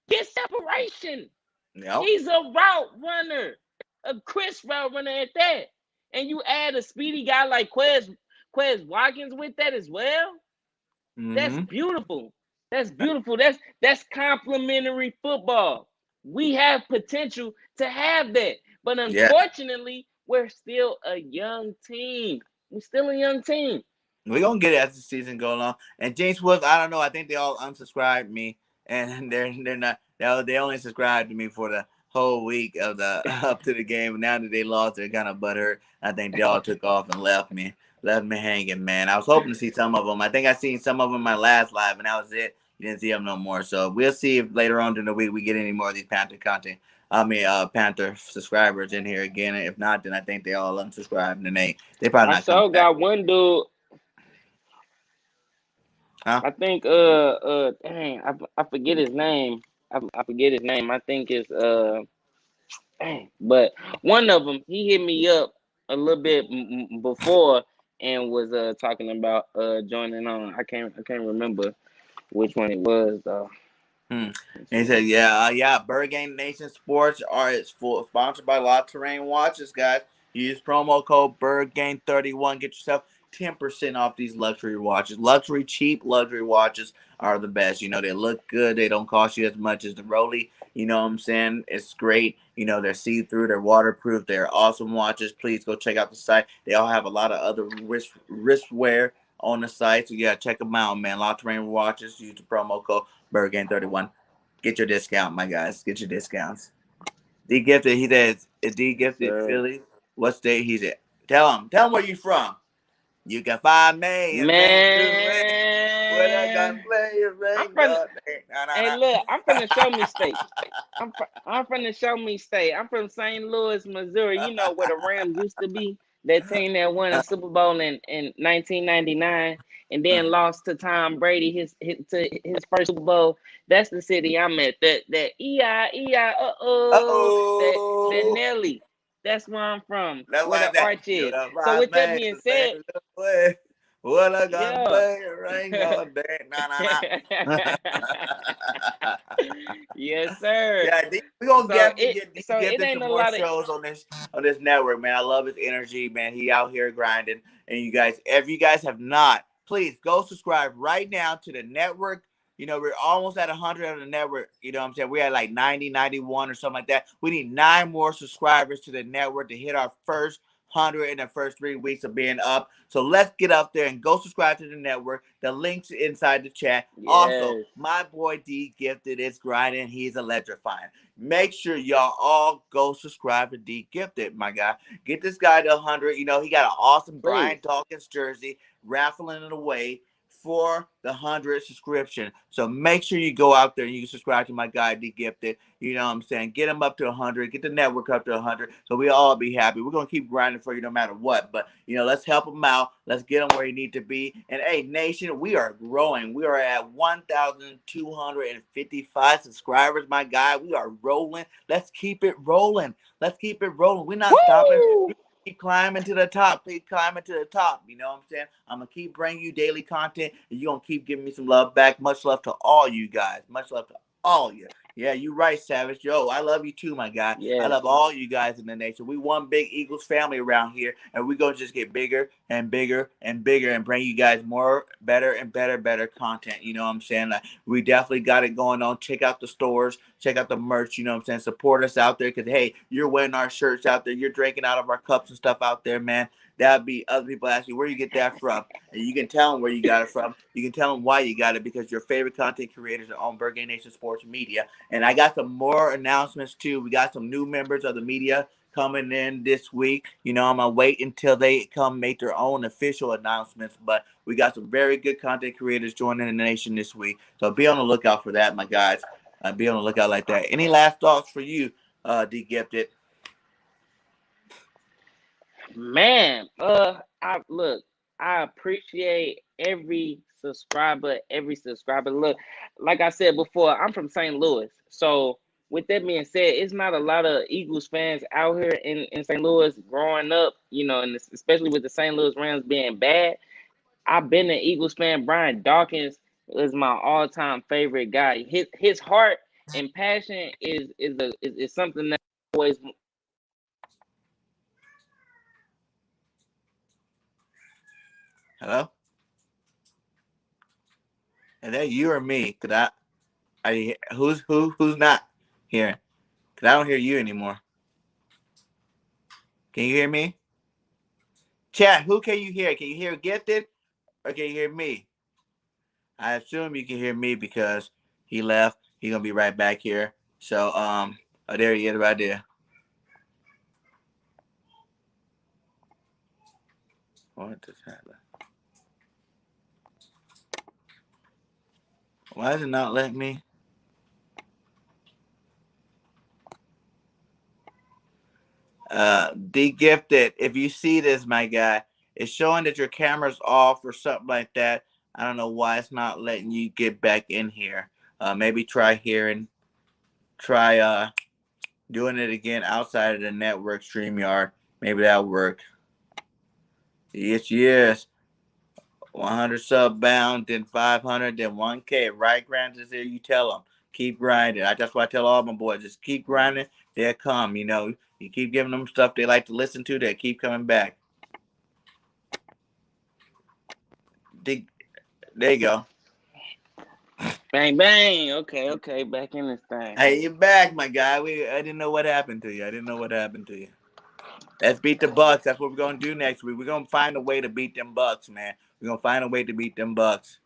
get separation. Yep. He's a route runner, a crisp route runner at that. And you add a speedy guy like Quez Watkins with that as well. That's Mm-hmm. beautiful. That's beautiful. That's complementary football. We have potential to have that. But Yeah. unfortunately, we're still a young team. We're still a young team. We're gonna get it as the season goes on. And James Woods, I don't know. I think they all unsubscribed me, and they're not. They only subscribed to me for the whole week of the up to the game. Now that they lost, they're kind of butthurt. I think they all took off and left me hanging, man. I was hoping to see some of them. I think I seen some of them in my last live, and that was it. You didn't see them no more. So we'll see if later on in the week we get any more of these Panther content. Panther subscribers in here again. If not, then I think they all unsubscribed and they probably I not coming saw back. got one dude. Huh? I think dang, I forget his name. I forget his name. I think it's dang, but one of them, he hit me up a little bit before and was talking about joining on. I can't remember which one it was though. And he said, yeah, BIRDGANG Nation Sports is full sponsored by La Terrain Watches, guys. Use promo code BIRDGANG31. Get yourself 10% off these luxury watches. Cheap luxury watches are the best. You know, they look good. They don't cost you as much as the Rolex. You know what I'm saying? It's great. You know, they're see-through. They're waterproof. They're awesome watches. Please go check out the site. They all have a lot of other wristwear on the site. So, yeah, check them out, man. La Terrain Watches. Use the promo code BIRDGANG31. Get your discount, my guys. Get your discounts. D Gifted, he says, is D Gifted Philly? What state he's at? Tell him where you from. You can find me in St. Louis. Where I got players, Hey, look, I'm from the Show Me State. I'm from the Show Me State. I'm from St. Louis, Missouri. You know where the Rams used to be? That team that won a Super Bowl in 1999 and then lost to Tom Brady his first Super Bowl. That's the city I'm at. That that Nelly. That's where I'm from. That's where the arch is. So with that being said, what I got play ring all day. Yes, sir. Yeah, we're gonna definitely get it some more shows on this network, man. I love his energy, man. He out here grinding. And you guys, if you guys have not, please go subscribe right now to the network. You know, we're almost at 100 on the network. You know what I'm saying? We're at like 90, 91 or something like that. We need 9 more subscribers to the network to hit our first 100 in the first 3 weeks of being up. So let's get up there and go subscribe to the network. The link's inside the chat. Yes. Also, my boy D Gifted is grinding. He's electrifying. Make sure y'all all go subscribe to D Gifted, my guy. Get this guy to 100. You know, he got an awesome Brian Dawkins jersey, raffling it away for the 100 subscription. So make sure you go out there and you subscribe to my guy D Gifted. You know what I'm saying? Get him up to 100. Get the network up to 100. So we all be happy. We're going to keep grinding for you no matter what. But, you know, let's help him out. Let's get him where he need to be. And, hey, Nation, we are growing. We are at 1,255 subscribers, my guy. We are rolling. Let's keep it rolling. We're not stopping. Keep climbing to the top. You know what I'm saying? I'm going to keep bringing you daily content, and you're going to keep giving me some love back. Much love to all you guys. Much love to all you. Yeah, you right, Savage. Yo, I love you too, my guy. Yeah. I love all you guys in the nation. We one big Eagles family around here, and we're going to just get bigger and bigger and bigger and bring you guys more, better and better content. You know what I'm saying? Like, we definitely got it going on. Check out the stores. Check out the merch. You know what I'm saying? Support us out there because, hey, you're wearing our shirts out there. You're drinking out of our cups and stuff out there, man. That'd be other people ask you where you get that from. And you can tell them where you got it from. You can tell them why you got it because your favorite content creators are on BIRDGANG Nation Sports Media. And I got some more announcements too. We got some new members of the media coming in this week. I'm gonna wait until they come make their own official announcements, but we got some very good content creators joining the nation this week, so be on the lookout for that, my guys. Be on the lookout like that. Any last thoughts for you, D Gifted? Man, I appreciate every subscriber. Look, like I said before, I'm from St. Louis. So with that being said, it's not a lot of Eagles fans out here in St. Louis growing up, and especially with the St. Louis Rams being bad. I've been an Eagles fan. Brian Dawkins is my all-time favorite guy. His heart and passion is something that always. Hello? Is that you or me? Cause who's not here? Cause I don't hear you anymore. Can you hear me? Chat, who can you hear? Can you hear Gifted? Or can you hear me? I assume you can hear me because he left. He's gonna be right back here. So oh, there he is right there. What just happened? Why is it not letting me? De-gifted. If you see this, my guy, it's showing that your camera's off or something like that. I don't know why it's not letting you get back in here. Maybe try here and try doing it again outside of the network StreamYard. Maybe that'll work. Yes. 100 sub bound, then 500, then 1K. Right, Grant is here. You tell them. Keep grinding. That's why I tell all my boys, just keep grinding. They'll come. You keep giving them stuff they like to listen to. They keep coming back. There you go. Bang, bang. Okay. Back in this thing. Hey, you're back, my guy. I didn't know what happened to you. Let's beat the Bucks. That's what we're going to do next week. We're going to find a way to beat them Bucks, man. We're going to find a way to beat them Bucks.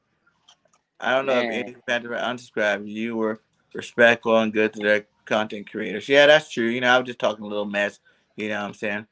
I don't know if any fans were unsubscribed. You were respectful and good to their content creators. Yeah, that's true. I was just talking a little mess. You know what I'm saying?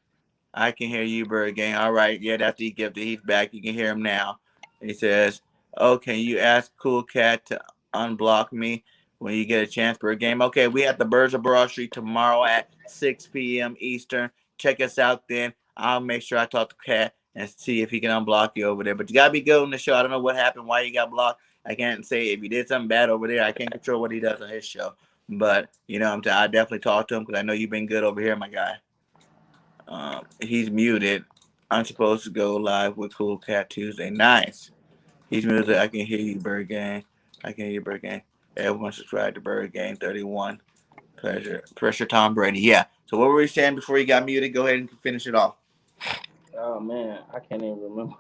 I can hear you, BIRDGANG. All right. Yeah, that's the gift. He's back. You can hear him now. He says, oh, can you ask Cool Cat to unblock me when you get a chance for a game? Okay, we have the Birds of Broad Street tomorrow at 6 p.m. Eastern. Check us out then. I'll make sure I talk to Cat and see if he can unblock you over there. But you got to be good on the show. I don't know what happened, why you got blocked. I can't say if he did something bad over there. I can't control what he does on his show. But, I definitely talk to him because I know you've been good over here, my guy. He's muted. I'm supposed to go live with Cool Cat Tuesday. Nice. He's muted. I can hear you, BIRDGANG. Everyone subscribe to BIRDGANG 31. Pressure Tom Brady. Yeah. So what were we saying before he got muted? Go ahead and finish it off. Oh man, I can't even remember.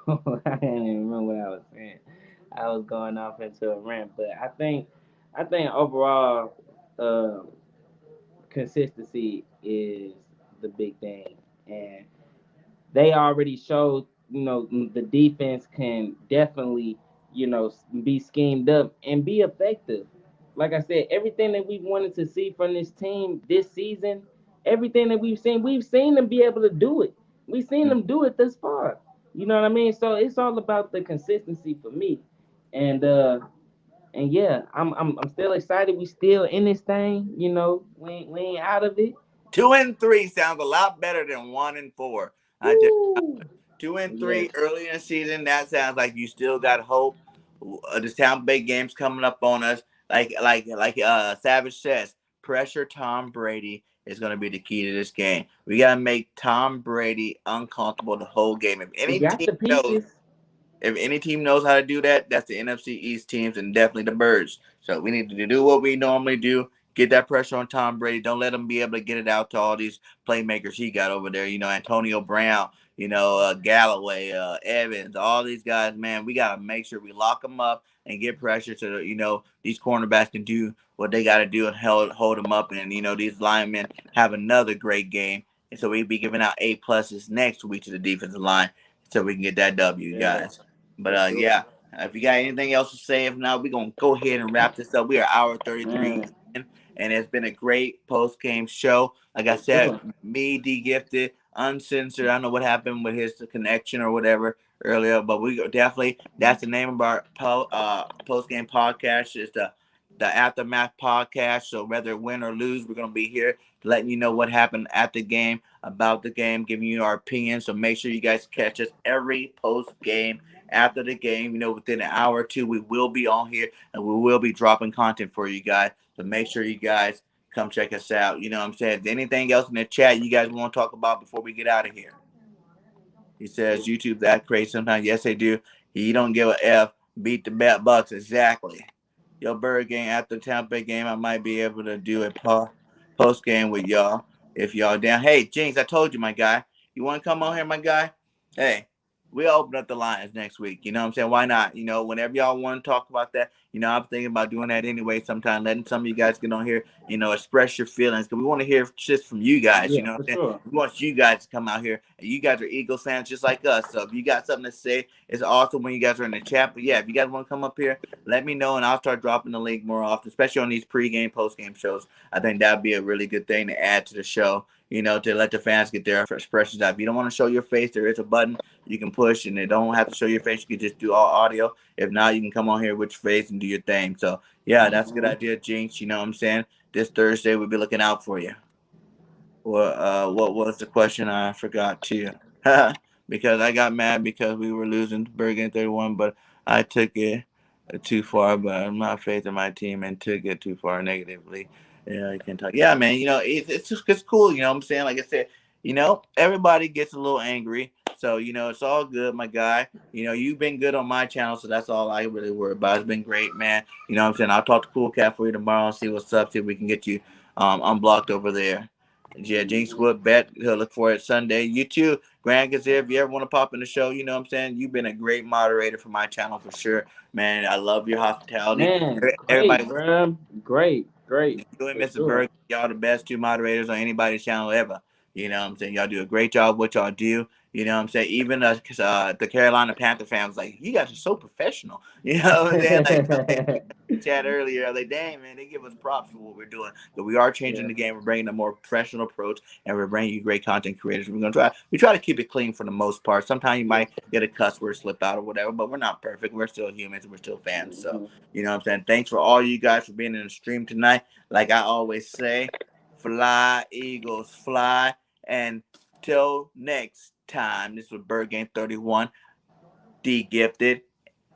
I can't even remember what I was saying. I was going off into a rant, but I think overall, consistency is the big thing, and they already showed, the defense can definitely, be schemed up and be effective. Like I said, everything that we wanted to see from this team this season, everything that we've seen them be able to do it. We've seen them do it this far. You know what I mean? So it's all about the consistency for me. And yeah, I'm still excited. We still in this thing, we ain't out of it. 2-3 sounds a lot better than 1-4. 2-3 early in the season. That sounds like you still got hope. The Tampa Bay game's coming up on us. Like Savage says, pressure Tom Brady is going to be the key to this game. We got to make Tom Brady uncomfortable the whole game. If any team knows how to do that, that's the NFC East teams and definitely the Birds. So we need to do what we normally do. Get that pressure on Tom Brady. Don't let him be able to get it out to all these playmakers he got over there. Antonio Brown, Galloway, Evans, all these guys, man. We got to make sure we lock them up and get pressure so that, these cornerbacks can do what they got to do and hold them up. And, these linemen have another great game. And so we'll be giving out A+ next week to the defensive line so we can get that W, guys. But, yeah, if you got anything else to say, if not, we're going to go ahead and wrap this up. We are hour 33 in. and it's been a great post-game show. Like I said, me, D-Gifted, Uncensored. I don't know what happened with his connection or whatever earlier, but we definitely, that's the name of our post-game podcast. It's the Aftermath podcast. So whether win or lose, we're going to be here letting you know what happened at the game, about the game, giving you our opinion. So make sure you guys catch us every post-game, after the game. Within an hour or two, we will be on here, and we will be dropping content for you guys. So make sure you guys come check us out. You know what I'm saying? Anything else in the chat you guys want to talk about before we get out of here? He says, YouTube that crazy sometimes. Yes, they do. He don't give a F. Beat the Bucks. Exactly. Yo, Bird Gang, after the Tampa Bay game, I might be able to do a post game with y'all if y'all down. Hey, Jinx, I told you, my guy. You want to come on here, my guy? Hey, we'll open up the lines next week. You know what I'm saying? Why not? Whenever y'all want to talk about that, I'm thinking about doing that anyway sometime, letting some of you guys get on here, express your feelings. Because we want to hear just from you guys, Yeah, you know what I'm saying? sure. We want you guys to come out here. And you guys are Eagles fans just like us. So if you got something to say, it's awesome when you guys are in the chat. But yeah, if you guys want to come up here, let me know, and I'll start dropping the link more often, especially on these pre-game, post-game shows. I think that would be a really good thing to add to the show, to let the fans get their expressions out. If you don't want to show your face, there is a button you can push, and it don't have to show your face. You can just do all audio. If not, you can come on here with your face and do your thing. So, yeah, that's a good idea, Jinx. You know what I'm saying? This Thursday, we'll be looking out for you. Well, what was the question? I forgot too. Because I got mad because we were losing to BIRDGANG 31, but I took it too far. But I'm not faith in my team and took it too far negatively. You can talk. Yeah, man. It's cool. You know what I'm saying? Like I said, everybody gets a little angry. So, it's all good, my guy. You've been good on my channel, so that's all I really worry about. It's been great, man. You know what I'm saying? I'll talk to Cool Cat for you tomorrow and see what's up, see if we can get you unblocked over there. Yeah, Jinx would bet he'll look for it Sunday. You too, Grand Gazette. If you ever want to pop in the show, you know what I'm saying? You've been a great moderator for my channel for sure, man. I love your hospitality. Man, Everybody, great, bro. Great. you and Mr. Berg, y'all the best two moderators on anybody's channel ever. You know what I'm saying? Y'all do a great job what y'all do. You know what I'm saying? Even the Carolina Panther fans like, you guys are so professional. You know what I'm saying? Like, chat earlier, like, dang, man, they give us props for what we're doing. But we are changing the game. We're bringing a more professional approach, and we're bringing you great content creators. We try to keep it clean for the most part. Sometimes you might get a cuss word slip out or whatever, but we're not perfect. We're still humans, and we're still fans. So, you know what I'm saying? Thanks for all you guys for being in the stream tonight. Like I always say, fly, Eagles, fly. And till next time, this was BIRDGANG 31, D-Gifted,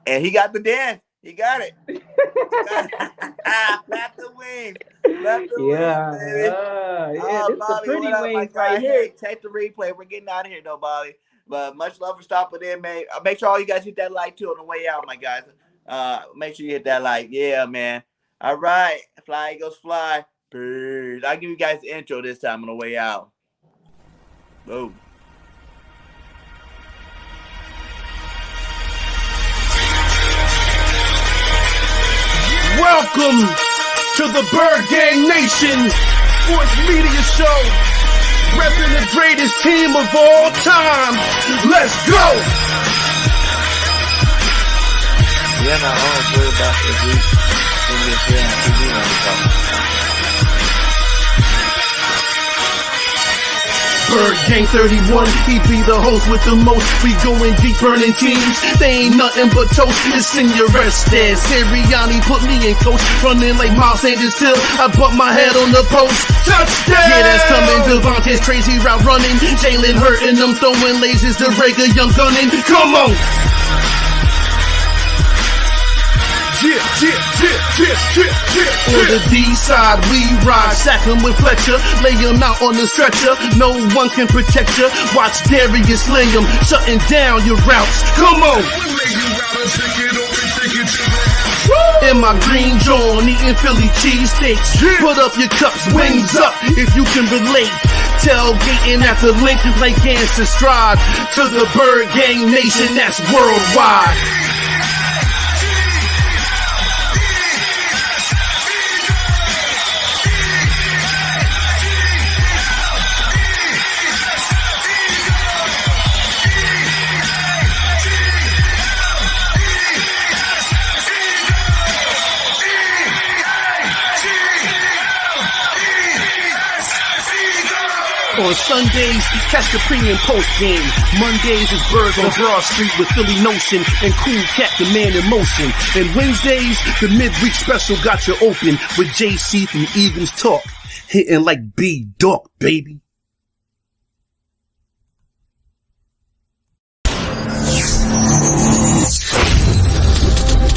and he got the dance. He got it. Flap the wings. Flap the wings, baby. This is the pretty wings right here. Hey, take the replay. We're getting out of here, though, Bobby. But much love for stopping in, man. Make sure all you guys hit that like, too, on the way out, my guys. Make sure you hit that like. Yeah, man. All right. Fly, Eagles, fly. Peace. I'll give you guys the intro this time on the way out. Boom. Welcome to the BIRDGANG Nation Sports Media Show, repping the greatest team of all time. Let's go! Yeah, no, I don't worry about the week. We get here on TV when we talk. BIRDGANG 31, he be the host with the most. We going deep, burning teams. They ain't nothing but toast. It's in your rest there. Sirianni put me in coach, running like Miles Sanders till I bumped my head on the post. Touchdown! Yeah, that's coming. Devonta's crazy route running. Jalen hurting them, throwing lasers. The Rager young gunning. Come on! On the D side, we ride, sack him with Fletcher, lay him out on the stretcher. No one can protect you. Watch Darius lay him, shutting down your routes. Come on! In my green John, eating Philly cheesesteaks. Put up your cups, wings up, if you can relate. Tailgating at the link like Gangsta Stride. To the BIRDGANG Nation, that's worldwide. On Sundays, catch the pre and post game. Mondays is Birds on Broad Street with Philly Notion and Cool Cat, the man in motion. And Wednesdays, the midweek special got you open with JC from Eagles Talk. Hitting like B-Dog, baby.